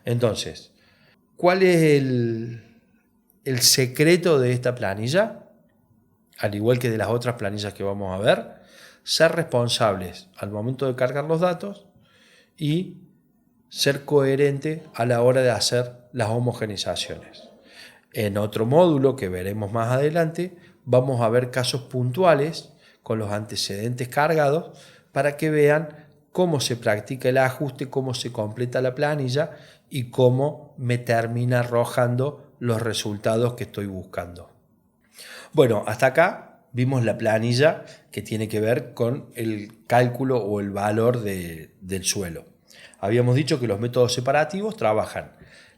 Speaker 2: Entonces, ¿cuál es el secreto de esta planilla? Al igual que de las otras planillas que vamos a ver, ser responsables al momento de cargar los datos y ser coherente a la hora de hacer las homogenizaciones. En otro módulo que veremos más adelante, vamos a ver casos puntuales con los antecedentes cargados para que vean cómo se practica el ajuste, cómo se completa la planilla y cómo me termina arrojando los resultados que estoy buscando. Bueno, hasta acá vimos la planilla que tiene que ver con el cálculo o el valor del suelo. Habíamos dicho que los métodos separativos trabajan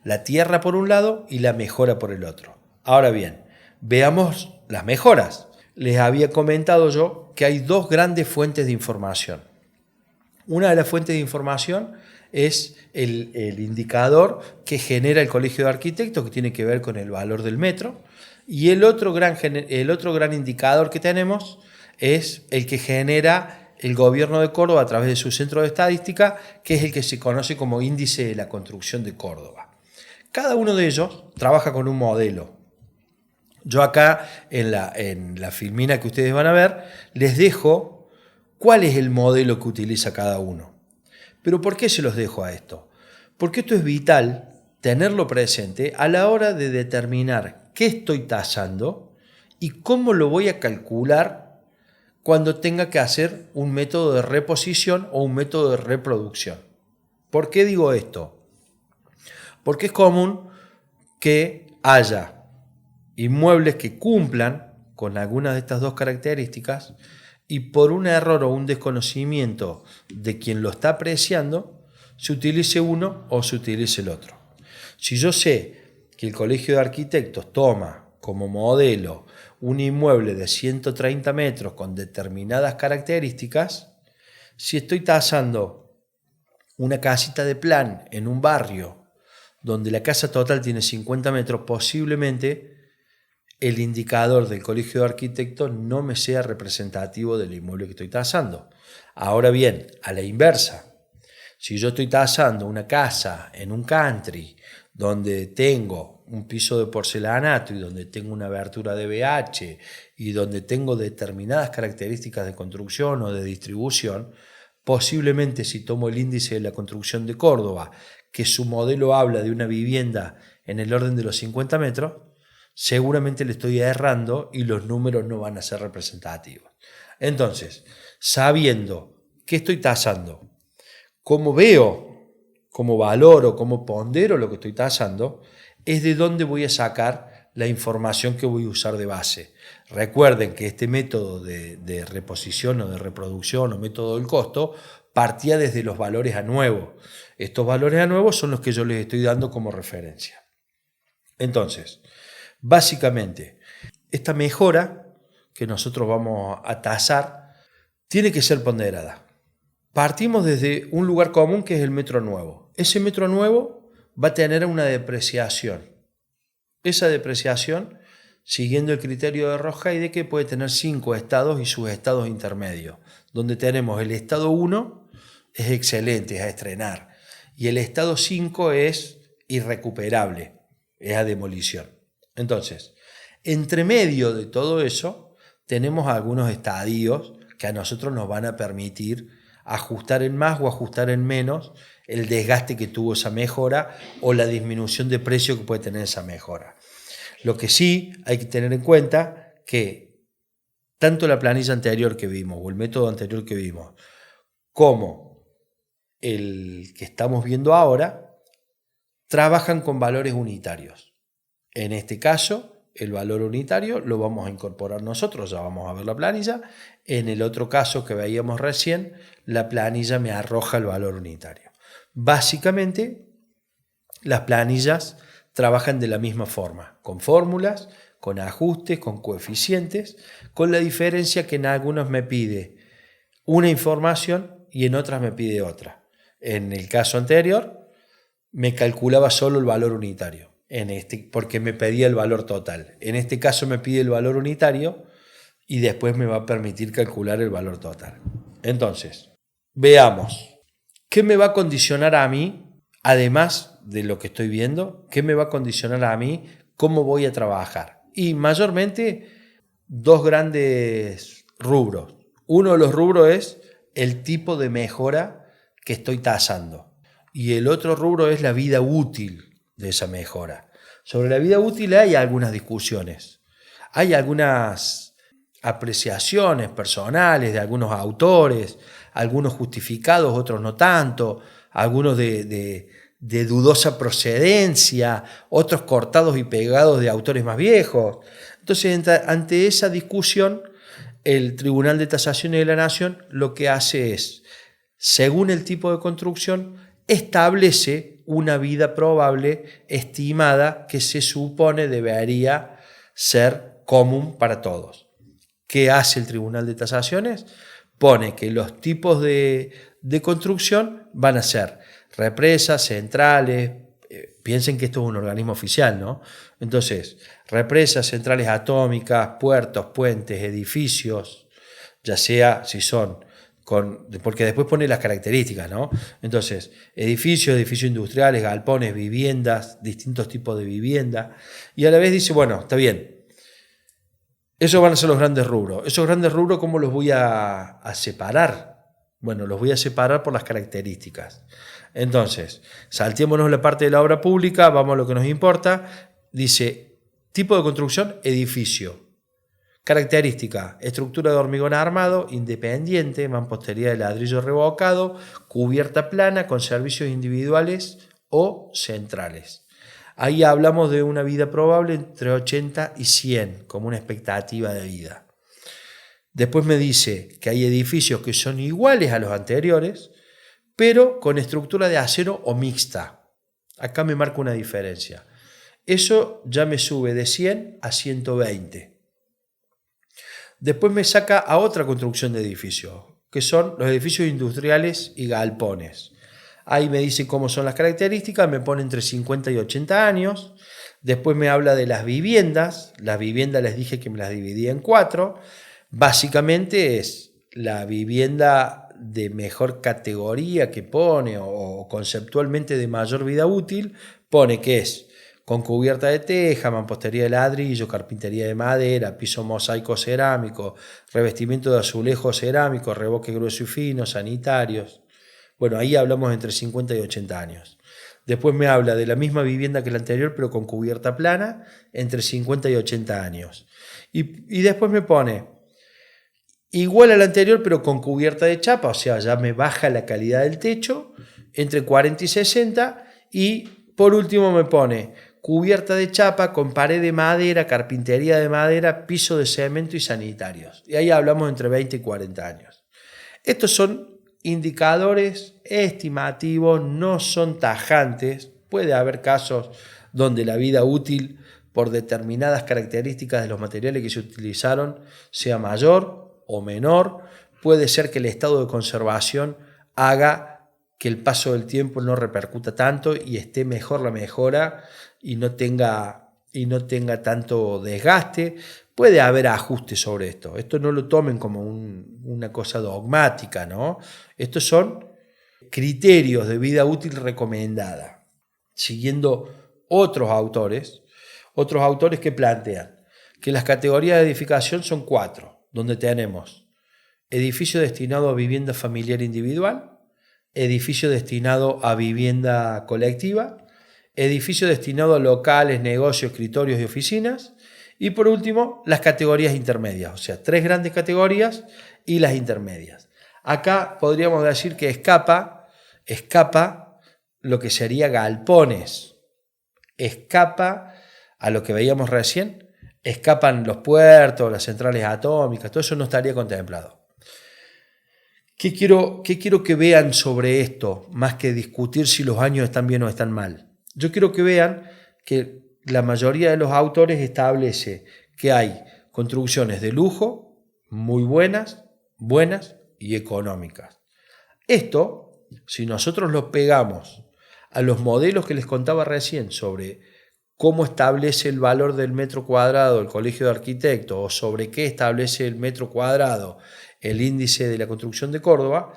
Speaker 2: la tierra por un lado y la mejora por el otro. Ahora bien, veamos las mejoras. Les había comentado yo que hay dos grandes fuentes de información. Una de las fuentes de información es el indicador que genera el Colegio de Arquitectos, que tiene que ver con el valor del metro, y el otro gran indicador que tenemos es el que genera el Gobierno de Córdoba a través de su centro de estadística, que es el que se conoce como Índice de la Construcción de Córdoba. Cada uno de ellos trabaja con un modelo. Yo acá en la filmina que ustedes van a ver les dejo cuál es el modelo que utiliza cada uno. Pero ¿por qué se los dejo a esto? Porque esto es vital tenerlo presente a la hora de determinar qué estoy tasando y cómo lo voy a calcular cuando tenga que hacer un método de reposición o un método de reproducción. ¿Por qué digo esto? Porque es común que haya inmuebles que cumplan con algunas de estas dos características y por un error o un desconocimiento de quien lo está apreciando, se utilice uno o se utilice el otro. Si yo sé que el Colegio de Arquitectos toma como modelo un inmueble de 130 metros con determinadas características, si estoy tasando una casita de plan en un barrio donde la casa total tiene 50 metros, posiblemente el indicador del Colegio de Arquitectos no me sea representativo del inmueble que estoy tasando. Ahora bien, a la inversa, si yo estoy tasando una casa en un country donde tengo un piso de porcelanato y donde tengo una abertura de BH y donde tengo determinadas características de construcción o de distribución, posiblemente si tomo el índice de la construcción de Córdoba, que su modelo habla de una vivienda en el orden de los 50 metros, seguramente le estoy errando y los números no van a ser representativos. Entonces, sabiendo qué estoy tasando, cómo veo, cómo valoro, cómo pondero lo que estoy tasando, es de dónde voy a sacar la información que voy a usar de base. Recuerden que este método de reposición o de reproducción o método del costo partía desde los valores a nuevo. Estos valores a nuevo son los que yo les estoy dando como referencia. Entonces, básicamente, esta mejora que nosotros vamos a tasar tiene que ser ponderada. Partimos desde un lugar común que es el metro nuevo. Ese metro nuevo va a tener una depreciación. Esa depreciación, siguiendo el criterio de Rosheide, puede tener 5 estados y sus estados intermedios, donde tenemos el estado 1, es excelente, es a estrenar, y el estado 5 es irrecuperable, es a demolición. Entonces, entre medio de todo eso, tenemos algunos estadios que a nosotros nos van a permitir ajustar en más o ajustar en menos el desgaste que tuvo esa mejora o la disminución de precio que puede tener esa mejora. Lo que sí hay que tener en cuenta que tanto la planilla anterior que vimos o el método anterior que vimos como el que estamos viendo ahora trabajan con valores unitarios. En este caso, el valor unitario lo vamos a incorporar nosotros, ya vamos a ver la planilla. En el otro caso que veíamos recién, la planilla me arroja el valor unitario. Básicamente, las planillas trabajan de la misma forma, con fórmulas, con ajustes, con coeficientes, con la diferencia que en algunos me pide una información y en otras me pide otra. En el caso anterior, me calculaba solo el valor unitario. porque me pedía el valor total. En este caso me pide el valor unitario y después me va a permitir calcular el valor total. Entonces, veamos, ¿qué me va a condicionar a mí, además de lo que estoy viendo? ¿Qué me va a condicionar a mí cómo voy a trabajar? Y mayormente dos grandes rubros. Uno de los rubros es el tipo de mejora que estoy tasando y el otro rubro es la vida útil de esa mejora. Sobre la vida útil hay algunas discusiones, hay algunas apreciaciones personales de algunos autores, algunos justificados, otros no tanto, algunos de dudosa procedencia, otros cortados y pegados de autores más viejos. Entonces, ante esa discusión, el Tribunal de Tasaciones de la Nación lo que hace es, según el tipo de construcción, establece una vida probable estimada que se supone debería ser común para todos. ¿Qué hace el Tribunal de Tasaciones? Pone que los tipos de construcción van a ser represas, centrales, piensen que esto es un organismo oficial, ¿no? Entonces, represas, centrales atómicas, puertos, puentes, edificios, ya sea si son porque después pone las características, ¿no? Entonces, edificios industriales, galpones, viviendas, distintos tipos de vivienda, y a la vez dice, bueno, está bien, esos van a ser los grandes rubros. Esos grandes rubros, ¿cómo los voy a separar? Bueno, los voy a separar por las características. Entonces, saltémonos la parte de la obra pública, vamos a lo que nos importa. Dice, tipo de construcción, edificio. Característica, estructura de hormigón armado, independiente, mampostería de ladrillo revocado, cubierta plana con servicios individuales o centrales. Ahí hablamos de una vida probable entre 80 y 100 como una expectativa de vida. Después me dice que hay edificios que son iguales a los anteriores, pero con estructura de acero o mixta. Acá me marca una diferencia. Eso ya me sube de 100 a 120. Después me saca a otra construcción de edificios, que son los edificios industriales y galpones. Ahí me dice cómo son las características, me pone entre 50 y 80 años. Después me habla de las viviendas. Las viviendas les dije que me las dividía en 4. Básicamente es la vivienda de mejor categoría que pone o conceptualmente de mayor vida útil, pone que es con cubierta de teja, mampostería de ladrillo, carpintería de madera, piso mosaico cerámico, revestimiento de azulejo cerámico, revoque grueso y fino, sanitarios. Bueno, ahí hablamos entre 50 y 80 años. Después me habla de la misma vivienda que la anterior, pero con cubierta plana, entre 50 y 80 años. Y después me pone igual a la anterior, pero con cubierta de chapa, o sea, ya me baja la calidad del techo, entre 40 y 60. Y por último me pone cubierta de chapa con pared de madera, carpintería de madera, piso de cemento y sanitarios. Y ahí hablamos entre 20 y 40 años. Estos son indicadores estimativos, no son tajantes. Puede haber casos donde la vida útil por determinadas características de los materiales que se utilizaron sea mayor o menor. Puede ser que el estado de conservación haga que el paso del tiempo no repercuta tanto y esté mejor la mejora y no tenga tanto desgaste. Puede haber ajustes sobre esto. Esto no lo tomen como una cosa dogmática, ¿no? Estos son criterios de vida útil recomendada, siguiendo otros autores que plantean que las categorías de edificación son 4, donde tenemos edificio destinado a vivienda familiar individual, edificio destinado a vivienda colectiva, edificio destinado a locales, negocios, escritorios y oficinas, y por último las categorías intermedias, o sea, 3 grandes categorías y las intermedias. Acá podríamos decir que escapa lo que sería galpones, escapa a lo que veíamos recién, escapan los puertos, las centrales atómicas, todo eso no estaría contemplado. ¿Qué quiero que vean sobre esto, más que discutir si los años están bien o están mal? Yo quiero que vean que la mayoría de los autores establece que hay construcciones de lujo muy buenas y económicas. Esto, si nosotros lo pegamos a los modelos que les contaba recién sobre cómo establece el valor del metro cuadrado el Colegio de Arquitectos o sobre qué establece el metro cuadrado el índice de la construcción de Córdoba,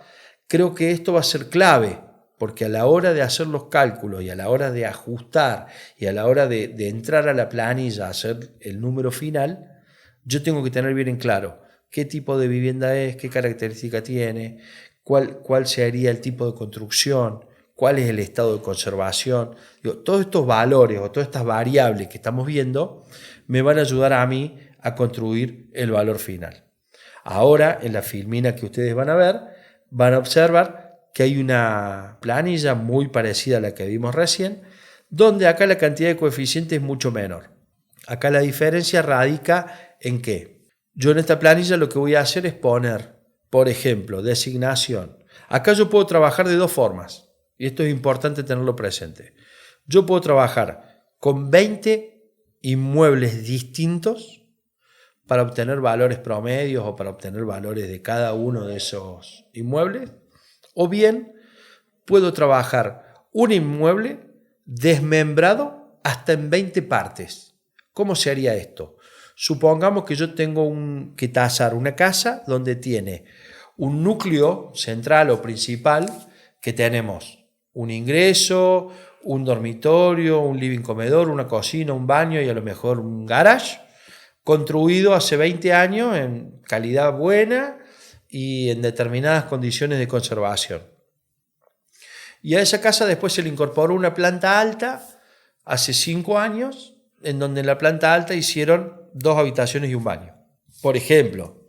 Speaker 2: creo que esto va a ser clave, porque a la hora de hacer los cálculos y a la hora de ajustar y a la hora de entrar a la planilla a hacer el número final, yo tengo que tener bien en claro qué tipo de vivienda es, qué característica tiene, cuál sería el tipo de construcción, cuál es el estado de conservación. Digo, todos estos valores o todas estas variables que estamos viendo me van a ayudar a mí a construir el valor final. Ahora, en la filmina que ustedes van a ver, van a observar que hay una planilla muy parecida a la que vimos recién, donde acá la cantidad de coeficientes es mucho menor. Acá la diferencia radica en que yo en esta planilla lo que voy a hacer es poner, por ejemplo, designación. Acá yo puedo trabajar de dos formas, y esto es importante tenerlo presente. Yo puedo trabajar con 20 inmuebles distintos para obtener valores promedios o para obtener valores de cada uno de esos inmuebles, o bien puedo trabajar un inmueble desmembrado hasta en 20 partes. ¿Cómo se haría esto? Supongamos que yo tengo que tasar una casa donde tiene un núcleo central o principal, que tenemos un ingreso, un dormitorio, un living comedor, una cocina, un baño y a lo mejor un garage, construido hace 20 años en calidad buena y en determinadas condiciones de conservación. Y a esa casa después se le incorporó una planta alta hace 5 años, en donde en la planta alta hicieron 2 habitaciones y un baño. Por ejemplo,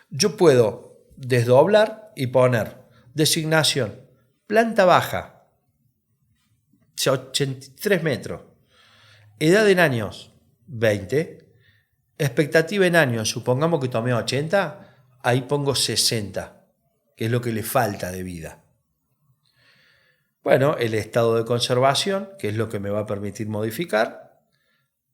Speaker 2: yo puedo desdoblar y poner designación planta baja, 83 metros, edad en años 20, expectativa en años, supongamos que tomé 80, ahí pongo 60, que es lo que le falta de vida. Bueno, el estado de conservación, que es lo que me va a permitir modificar,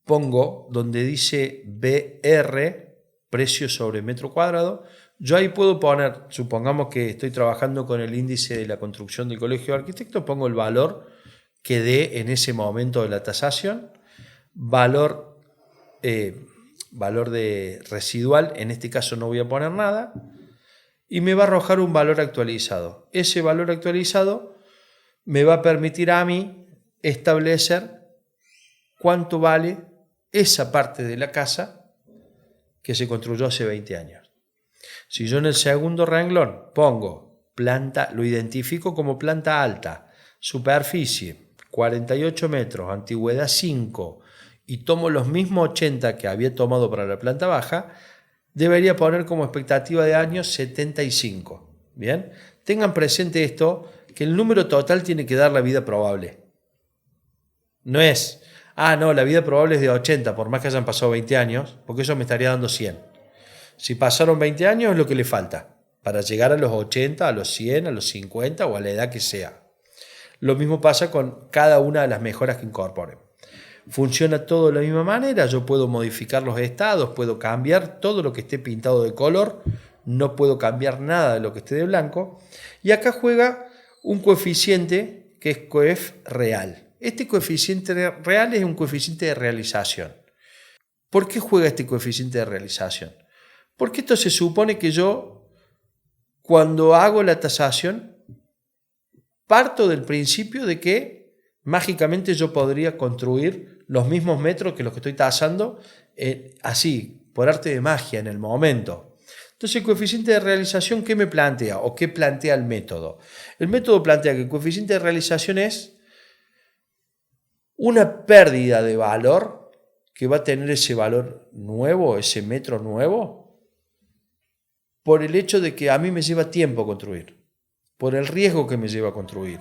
Speaker 2: pongo donde dice BR, precio sobre metro cuadrado, yo ahí puedo poner, supongamos que estoy trabajando con el índice de la construcción del Colegio de Arquitectos, pongo el valor que dé en ese momento de la tasación, valor de residual, en este caso no voy a poner nada, y me va a arrojar un valor actualizado. Ese valor actualizado me va a permitir a mí establecer cuánto vale esa parte de la casa que se construyó hace 20 años. Si yo en el segundo renglón pongo planta, lo identifico como planta alta, superficie 48 metros, antigüedad 5, y tomo los mismos 80 que había tomado para la planta baja, debería poner como expectativa de años 75. Bien, tengan presente esto, que el número total tiene que dar la vida probable. No es, no, la vida probable es de 80, por más que hayan pasado 20 años, porque eso me estaría dando 100. Si pasaron 20 años es lo que le falta, para llegar a los 80, a los 100, a los 50 o a la edad que sea. Lo mismo pasa con cada una de las mejoras que incorporen. Funciona todo de la misma manera, yo puedo modificar los estados, puedo cambiar todo lo que esté pintado de color, no puedo cambiar nada de lo que esté de blanco, y acá juega un coeficiente que es coef real. Este coeficiente real es un coeficiente de realización. ¿Por qué juega este coeficiente de realización? Porque esto se supone que yo, cuando hago la tasación, parto del principio de que mágicamente yo podría construir los mismos metros que los que estoy tasando, así, por arte de magia, en el momento. Entonces, el coeficiente de realización, ¿qué me plantea? ¿O qué plantea el método? El método plantea que el coeficiente de realización es una pérdida de valor que va a tener ese valor nuevo, ese metro nuevo, por el hecho de que a mí me lleva tiempo construir, por el riesgo que me lleva a construir,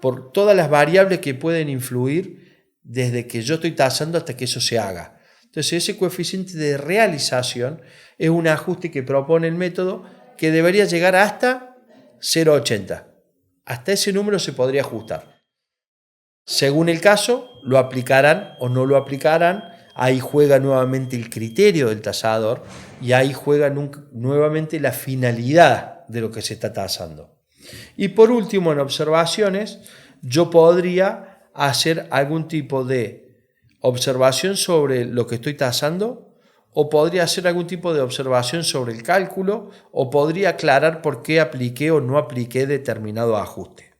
Speaker 2: por todas las variables que pueden influir desde que yo estoy tasando hasta que eso se haga. Entonces, ese coeficiente de realización es un ajuste que propone el método que debería llegar hasta 0,80. Hasta ese número se podría ajustar. Según el caso, lo aplicarán o no lo aplicarán. Ahí juega nuevamente el criterio del tasador y ahí juega nuevamente la finalidad de lo que se está tasando. Y por último, en observaciones, yo podría hacer algún tipo de observación sobre lo que estoy tasando, o podría hacer algún tipo de observación sobre el cálculo, o podría aclarar por qué apliqué o no apliqué determinado ajuste.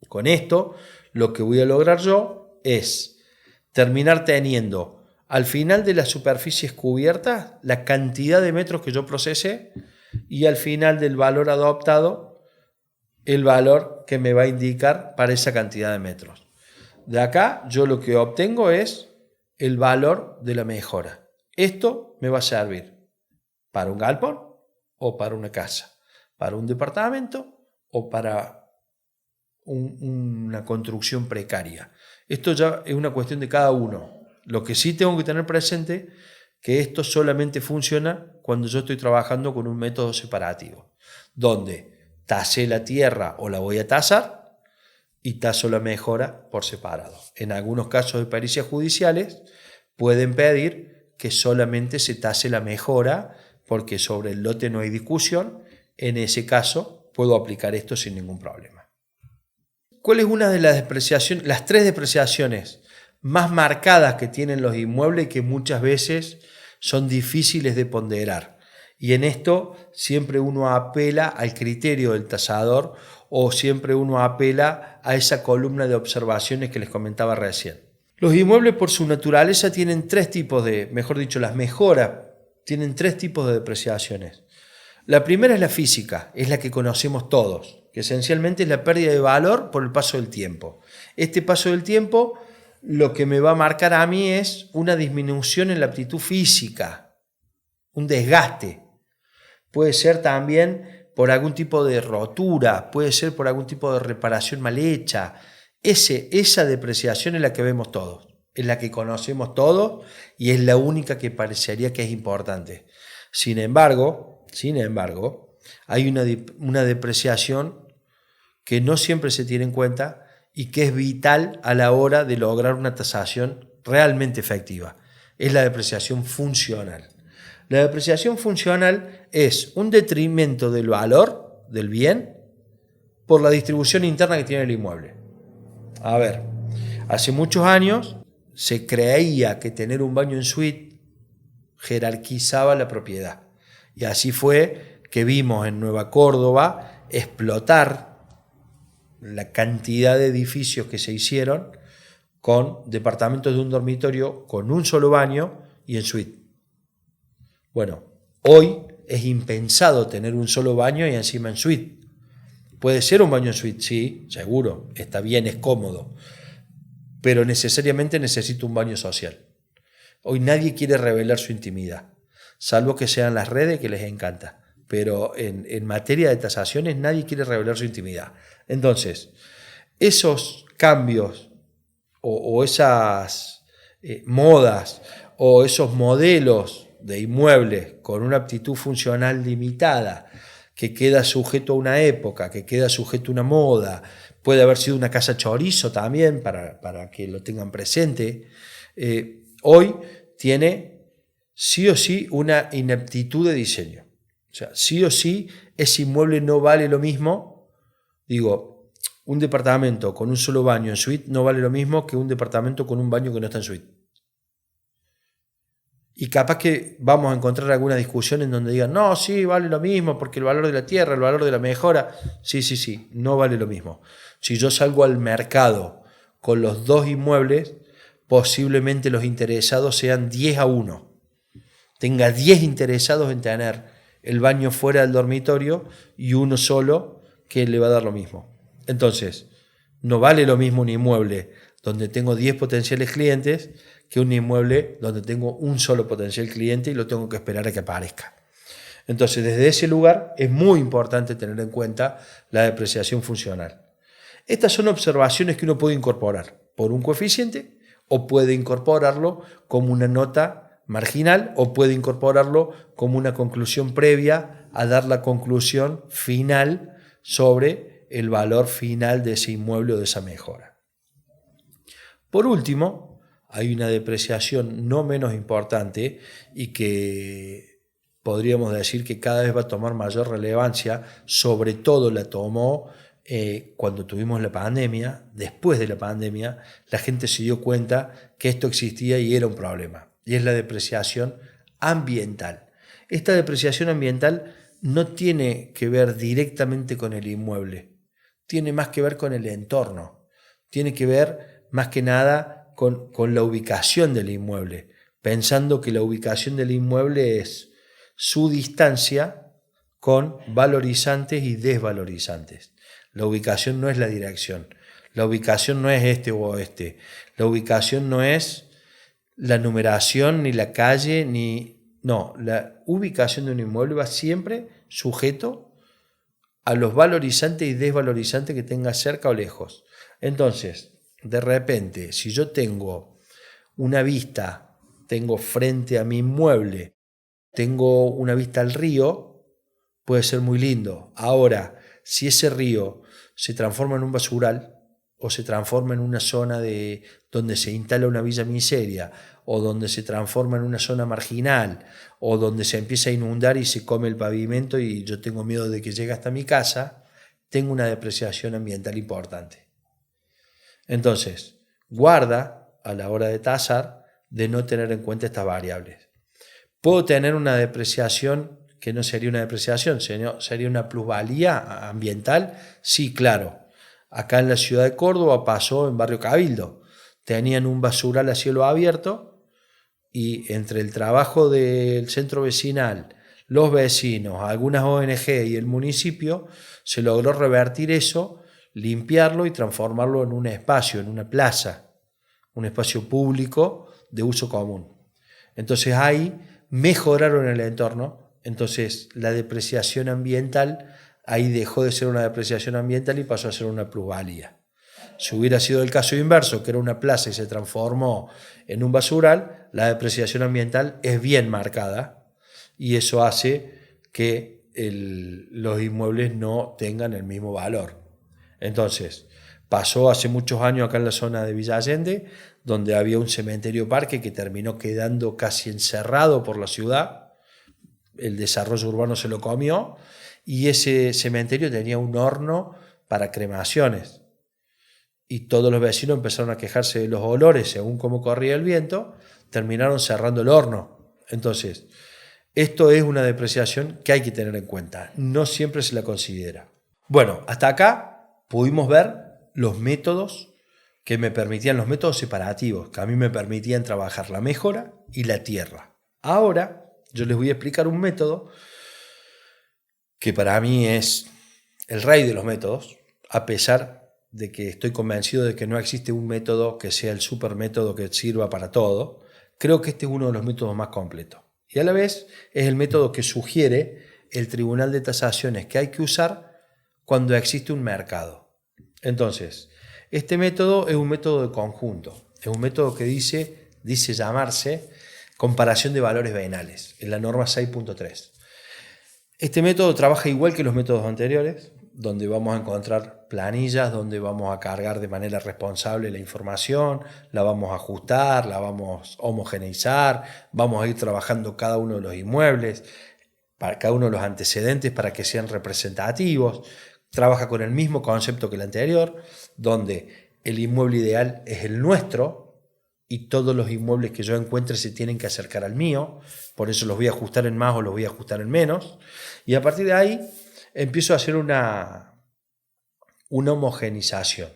Speaker 2: Con esto, lo que voy a lograr yo es terminar teniendo al final de las superficies cubiertas la cantidad de metros que yo procesé y al final del valor adoptado el valor que me va a indicar para esa cantidad de metros. De acá yo lo que obtengo es el valor de la mejora. Esto me va a servir para un galpón o para una casa, para un departamento o para una construcción precaria. Esto ya es una cuestión de cada uno. Lo que sí tengo que tener presente que esto solamente funciona cuando yo estoy trabajando con un método separativo, donde tasé la tierra o la voy a tasar y taso la mejora por separado. En algunos casos de pericias judiciales pueden pedir que solamente se tase la mejora porque sobre el lote no hay discusión. En ese caso puedo aplicar esto sin ningún problema. ¿Cuál es una de las depreciaciones, las 3 depreciaciones más marcadas que tienen los inmuebles y que muchas veces son difíciles de ponderar? Y en esto siempre uno apela al criterio del tasador o siempre uno apela a esa columna de observaciones que les comentaba recién. Los inmuebles por su naturaleza tienen 3 tipos de, mejor dicho, las mejoras tienen 3 tipos de depreciaciones. La primera es la física, es la que conocemos todos, que esencialmente es la pérdida de valor por el paso del tiempo. Este paso del tiempo lo que me va a marcar a mí es una disminución en la aptitud física, un desgaste. Puede ser también por algún tipo de rotura, puede ser por algún tipo de reparación mal hecha. Esa depreciación es la que vemos todos, es la que conocemos todos y es la única que parecería que es importante. Sin embargo, hay una depreciación que no siempre se tiene en cuenta y que es vital a la hora de lograr una tasación realmente efectiva. Es la depreciación funcional. La depreciación funcional es un detrimento del valor del bien por la distribución interna que tiene el inmueble. A ver, hace muchos años se creía que tener un baño en suite jerarquizaba la propiedad. Y así fue que vimos en Nueva Córdoba explotar la cantidad de edificios que se hicieron con departamentos de un dormitorio con un solo baño y en suite. Bueno, hoy es impensado tener un solo baño y encima en suite. Puede ser un baño en suite, sí, seguro, está bien, es cómodo, pero necesariamente necesito un baño social. Hoy nadie quiere revelar su intimidad, salvo que sean las redes que les encanta, pero en materia de tasaciones nadie quiere revelar su intimidad. Entonces, esos cambios o esas modas o esos modelos de inmuebles con una aptitud funcional limitada, que queda sujeto a una época, que queda sujeto a una moda, puede haber sido una casa chorizo también, para que lo tengan presente, hoy tiene sí o sí una ineptitud de diseño. O sea, sí o sí ese inmueble no vale lo mismo, un departamento con un solo baño en suite no vale lo mismo que un departamento con un baño que no está en suite. Y capaz que vamos a encontrar alguna discusión en donde digan, no, sí, vale lo mismo, porque el valor de la tierra, el valor de la mejora, sí, no vale lo mismo. Si yo salgo al mercado con los 2 inmuebles, posiblemente los interesados sean 10-1. Tenga 10 interesados en tener el baño fuera del dormitorio y uno solo que le va a dar lo mismo. Entonces, no vale lo mismo un inmueble donde tengo 10 potenciales clientes que un inmueble donde tengo un solo potencial cliente y lo tengo que esperar a que aparezca. Entonces, desde ese lugar es muy importante tener en cuenta la depreciación funcional. Estas son observaciones que uno puede incorporar por un coeficiente o puede incorporarlo como una nota marginal o puede incorporarlo como una conclusión previa a dar la conclusión final sobre el valor final de ese inmueble o de esa mejora. Por último, hay una depreciación no menos importante y que podríamos decir que cada vez va a tomar mayor relevancia, sobre todo la tomó cuando tuvimos la pandemia, después de la pandemia, la gente se dio cuenta que esto existía y era un problema. Y es la depreciación ambiental. Esta depreciación ambiental no tiene que ver directamente con el inmueble, tiene más que ver con el entorno, tiene que ver más que nada con la ubicación del inmueble, pensando que la ubicación del inmueble es su distancia con valorizantes y desvalorizantes. La ubicación no es la dirección, la ubicación no es este o oeste, la ubicación no es la numeración ni la calle, no, la ubicación de un inmueble va siempre sujeto a los valorizantes y desvalorizantes que tenga cerca o lejos. Entonces, de repente, si yo tengo una vista, tengo frente a mi inmueble, tengo una vista al río, puede ser muy lindo. Ahora, si ese río se transforma en un basural o se transforma en una zona donde se instala una villa miseria o donde se transforma en una zona marginal o donde se empieza a inundar y se come el pavimento y yo tengo miedo de que llegue hasta mi casa, tengo una depreciación ambiental importante. Entonces, guarda a la hora de tasar de no tener en cuenta estas variables. ¿Puedo tener una depreciación que no sería una depreciación, sería una plusvalía ambiental? Sí, claro. Acá en la ciudad de Córdoba pasó en Barrio Cabildo. Tenían un basural a cielo abierto y entre el trabajo del centro vecinal, los vecinos, algunas ONG y el municipio, se logró revertir eso, limpiarlo y transformarlo en un espacio, en una plaza, un espacio público de uso común. Entonces ahí mejoraron el entorno, entonces la depreciación ambiental ahí dejó de ser una depreciación ambiental y pasó a ser una plusvalía. Si hubiera sido el caso inverso, que era una plaza y se transformó en un basural, la depreciación ambiental es bien marcada y eso hace que los inmuebles no tengan el mismo valor. Entonces, pasó hace muchos años acá en la zona de Villa Allende, donde había un cementerio parque que terminó quedando casi encerrado por la ciudad. El desarrollo urbano se lo comió y ese cementerio tenía un horno para cremaciones. Y todos los vecinos empezaron a quejarse de los olores según cómo corría el viento, terminaron cerrando el horno. Entonces, esto es una depreciación que hay que tener en cuenta, no siempre se la considera. Bueno, hasta acá pudimos ver los métodos que me permitían, los métodos separativos, que a mí me permitían trabajar la mejora y la tierra. Ahora yo les voy a explicar un método que para mí es el rey de los métodos, a pesar de que estoy convencido de que no existe un método que sea el supermétodo que sirva para todo. Creo que este es uno de los métodos más completos. Y a la vez es el método que sugiere el Tribunal de Tasaciones que hay que usar cuando existe un mercado. Entonces, este método es un método de conjunto. Es un método que dice llamarse comparación de valores venales, en la norma 6.3. Este método trabaja igual que los métodos anteriores, donde vamos a encontrar planillas, donde vamos a cargar de manera responsable la información, la vamos a ajustar, la vamos a homogeneizar, vamos a ir trabajando cada uno de los inmuebles, para cada uno de los antecedentes para que sean representativos. Trabaja con el mismo concepto que el anterior, donde el inmueble ideal es el nuestro y todos los inmuebles que yo encuentre se tienen que acercar al mío, por eso los voy a ajustar en más o los voy a ajustar en menos, y a partir de ahí empiezo a hacer una homogenización.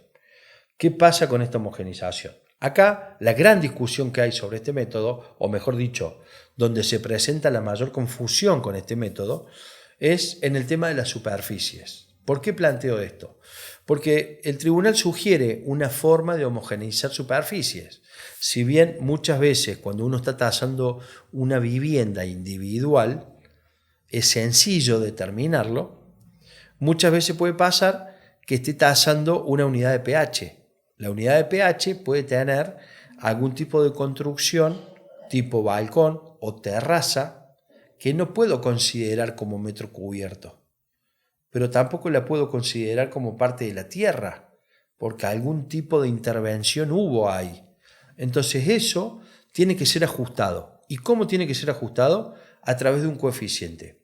Speaker 2: ¿Qué pasa con esta homogenización? Acá la gran discusión que hay sobre este método, o mejor dicho, donde se presenta la mayor confusión con este método, es en el tema de las superficies. ¿Por qué planteo esto? Porque el tribunal sugiere una forma de homogeneizar superficies. Si bien muchas veces cuando uno está tasando una vivienda individual, es sencillo determinarlo, muchas veces puede pasar que esté tasando una unidad de pH. La unidad de pH puede tener algún tipo de construcción tipo balcón o terraza que no puedo considerar como metro cubierto, pero tampoco la puedo considerar como parte de la tierra, porque algún tipo de intervención hubo ahí. Entonces eso tiene que ser ajustado. ¿Y cómo tiene que ser ajustado? A través de un coeficiente.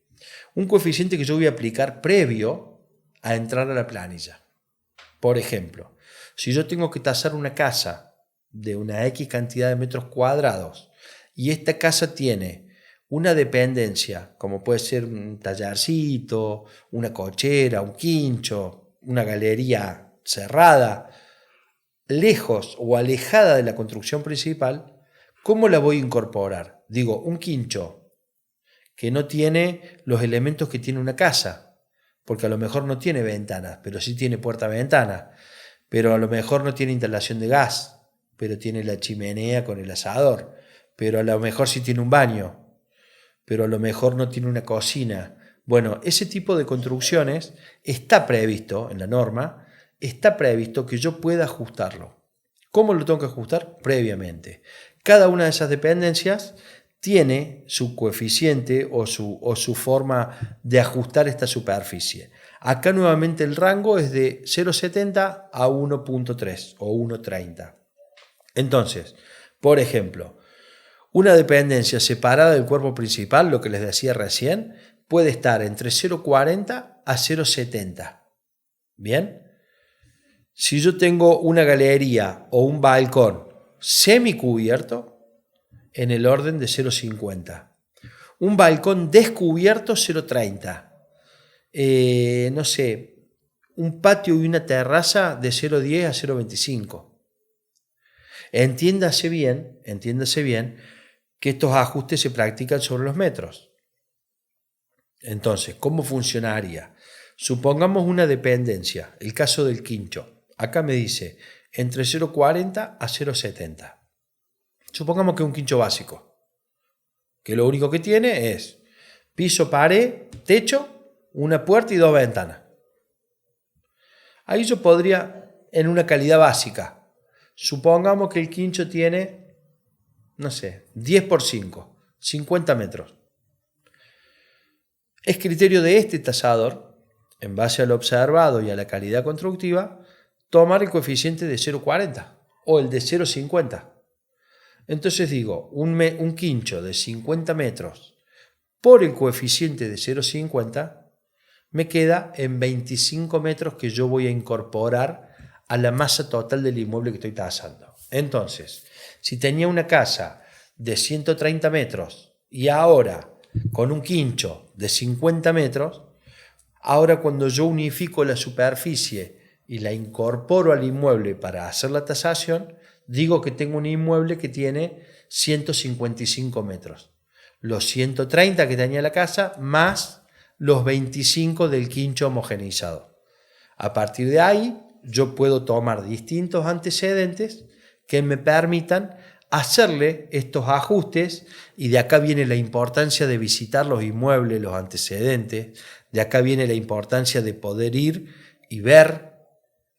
Speaker 2: Un coeficiente que yo voy a aplicar previo a entrar a la planilla. Por ejemplo, si yo tengo que tasar una casa de una X cantidad de metros cuadrados y esta casa tiene una dependencia, como puede ser un tallercito, una cochera, un quincho, una galería cerrada, lejos o alejada de la construcción principal, ¿cómo la voy a incorporar? Digo, un quincho que no tiene los elementos que tiene una casa, porque a lo mejor no tiene ventanas, pero sí tiene puerta-ventana, pero a lo mejor no tiene instalación de gas, pero tiene la chimenea con el asador, pero a lo mejor sí tiene un baño, pero a lo mejor no tiene una cocina. Bueno, ese tipo de construcciones está previsto en la norma, está previsto que yo pueda ajustarlo. ¿Cómo lo tengo que ajustar? Previamente. Cada una de esas dependencias tiene su coeficiente o su forma de ajustar esta superficie. Acá nuevamente el rango es de 0,70 a 1,3 o 1,30. Entonces, por ejemplo, una dependencia separada del cuerpo principal, lo que les decía recién, puede estar entre 0,40 a 0,70. ¿Bien? Si yo tengo una galería o un balcón semicubierto, en el orden de 0,50. Un balcón descubierto, 0,30. No sé, un patio y una terraza de 0,10 a 0,25. Entiéndase bien que estos ajustes se practican sobre los metros. Entonces, ¿cómo funcionaría? Supongamos una dependencia, el caso del quincho. Acá me dice entre 0,40 a 0,70. Supongamos que es un quincho básico, que lo único que tiene es piso, pared, techo, una puerta y 2 ventanas. Ahí yo podría, en una calidad básica, supongamos que el quincho tiene, no sé, 10 por 5, 50 metros. Es criterio de este tasador, en base al observado y a la calidad constructiva, tomar el coeficiente de 0,40 o el de 0,50. Entonces digo, un quincho de 50 metros por el coeficiente de 0,50 me queda en 25 metros que yo voy a incorporar a la masa total del inmueble que estoy tasando. Entonces, si tenía una casa de 130 metros y ahora con un quincho de 50 metros, ahora cuando yo unifico la superficie y la incorporo al inmueble para hacer la tasación, digo que tengo un inmueble que tiene 155 metros. Los 130 que tenía la casa más los 25 del quincho homogeneizado. A partir de ahí, yo puedo tomar distintos antecedentes que me permitan hacerle estos ajustes, y de acá viene la importancia de visitar los inmuebles, los antecedentes, de acá viene la importancia de poder ir y ver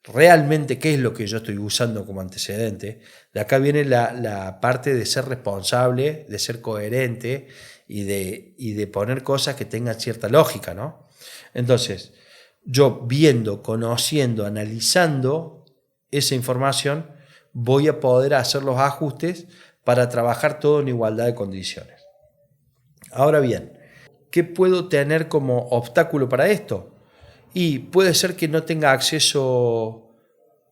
Speaker 2: realmente qué es lo que yo estoy usando como antecedente. De acá viene la parte de ser responsable, de ser coherente y de poner cosas que tengan cierta lógica, ¿no? Entonces, yo viendo, conociendo, analizando esa información, voy a poder hacer los ajustes para trabajar todo en igualdad de condiciones. Ahora bien, ¿qué puedo tener como obstáculo para esto? Y puede ser que no tenga acceso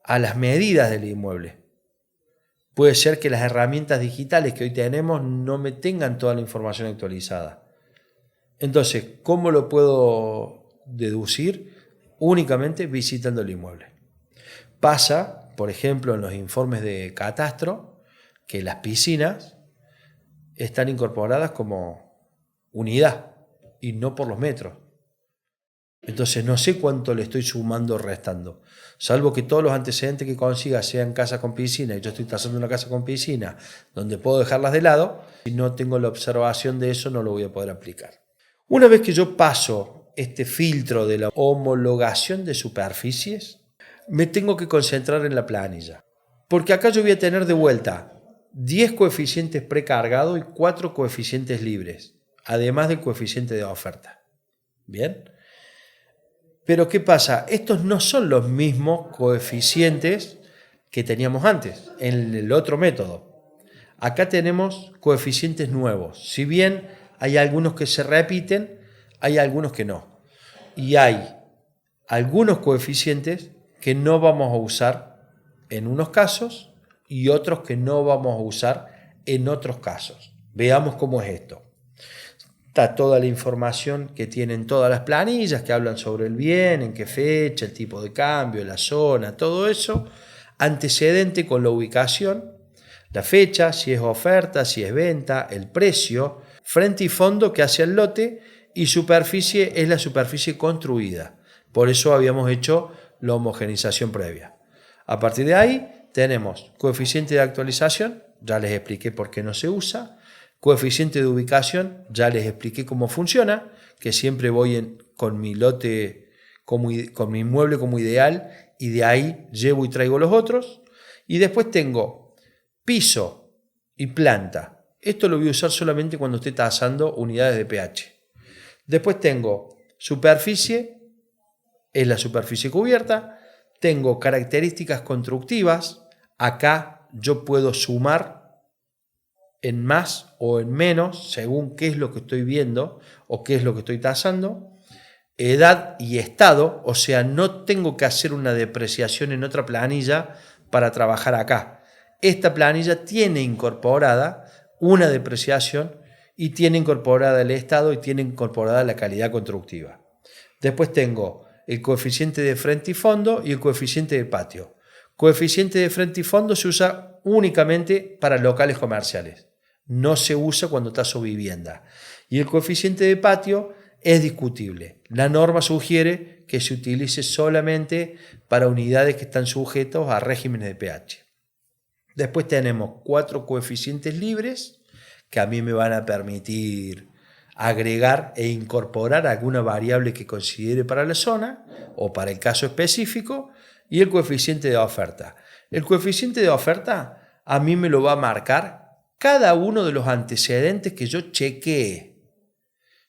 Speaker 2: a las medidas del inmueble. Puede ser que las herramientas digitales que hoy tenemos no me tengan toda la información actualizada. Entonces, ¿cómo lo puedo deducir? Únicamente visitando el inmueble. Pasa, por ejemplo, en los informes de catastro, que las piscinas están incorporadas como unidad y no por los metros. Entonces no sé cuánto le estoy sumando o restando, salvo que todos los antecedentes que consiga sean casa con piscina y yo estoy tasando una casa con piscina donde puedo dejarlas de lado. Si no tengo la observación de eso, no lo voy a poder aplicar. Una vez que yo paso este filtro de la homologación de superficies, me tengo que concentrar en la planilla, porque acá yo voy a tener de vuelta 10 coeficientes precargados y 4 coeficientes libres, además del coeficiente de oferta. ¿Bien? Pero ¿qué pasa? Estos no son los mismos coeficientes que teníamos antes, en el otro método. Acá tenemos coeficientes nuevos. Si bien hay algunos que se repiten, hay algunos que no. Y hay algunos coeficientes que no vamos a usar en unos casos y otros que no vamos a usar en otros casos. Veamos cómo es esto. Está toda la información que tienen todas las planillas que hablan sobre el bien, en qué fecha, el tipo de cambio, la zona, todo eso. Antecedente con la ubicación, la fecha, si es oferta, si es venta, el precio, frente y fondo que hace el lote y superficie es la superficie construida. Por eso habíamos hecho la homogenización previa. A partir de ahí tenemos coeficiente de actualización, ya les expliqué por qué no se usa. Coeficiente de ubicación, ya les expliqué cómo funciona, que siempre voy con mi lote, con mi inmueble como ideal y de ahí llevo y traigo los otros. Y después tengo piso y planta. Esto lo voy a usar solamente cuando esté tasando unidades de pH. Después tengo superficie, es la superficie cubierta. Tengo características constructivas. Acá yo puedo sumar en más o en menos, según qué es lo que estoy viendo o qué es lo que estoy tasando. Edad y estado, o sea, no tengo que hacer una depreciación en otra planilla para trabajar acá. Esta planilla tiene incorporada una depreciación y tiene incorporada el estado y tiene incorporada la calidad constructiva. Después tengo el coeficiente de frente y fondo y el coeficiente de patio. Coeficiente de frente y fondo se usa únicamente para locales comerciales. No se usa cuando taso vivienda. Y el coeficiente de patio es discutible. La norma sugiere que se utilice solamente para unidades que están sujetas a regímenes de pH. Después tenemos 4 coeficientes libres que a mí me van a permitir agregar e incorporar alguna variable que considere para la zona o para el caso específico, y el coeficiente de oferta. El coeficiente de oferta a mí me lo va a marcar cada uno de los antecedentes que yo chequee.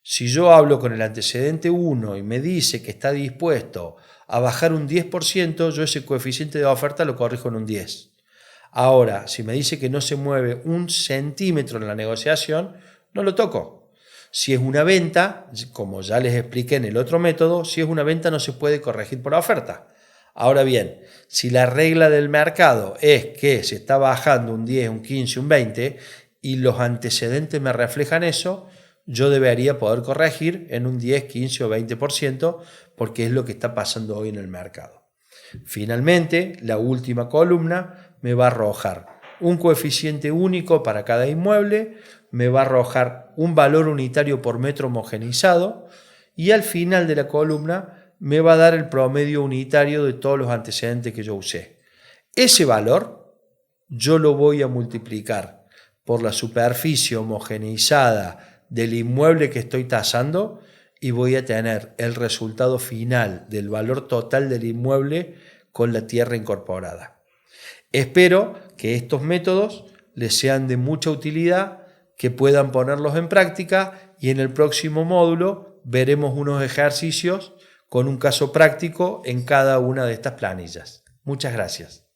Speaker 2: Si yo hablo con el antecedente 1 y me dice que está dispuesto a bajar un 10%, yo ese coeficiente de oferta lo corrijo en un 10. Ahora, si me dice que no se mueve un centímetro en la negociación, no lo toco. Si es una venta, como ya les expliqué en el otro método, si es una venta no se puede corregir por oferta. Ahora bien, si la regla del mercado es que se está bajando un 10, un 15, un 20 y los antecedentes me reflejan eso, yo debería poder corregir en un 10, 15 o 20% porque es lo que está pasando hoy en el mercado. Finalmente, la última columna me va a arrojar un coeficiente único para cada inmueble, me va a arrojar un valor unitario por metro homogeneizado y al final de la columna me va a dar el promedio unitario de todos los antecedentes que yo usé. Ese valor yo lo voy a multiplicar por la superficie homogeneizada del inmueble que estoy tasando y voy a tener el resultado final del valor total del inmueble con la tierra incorporada. Espero que estos métodos les sean de mucha utilidad, que puedan ponerlos en práctica y en el próximo módulo veremos unos ejercicios con un caso práctico en cada una de estas planillas. Muchas gracias.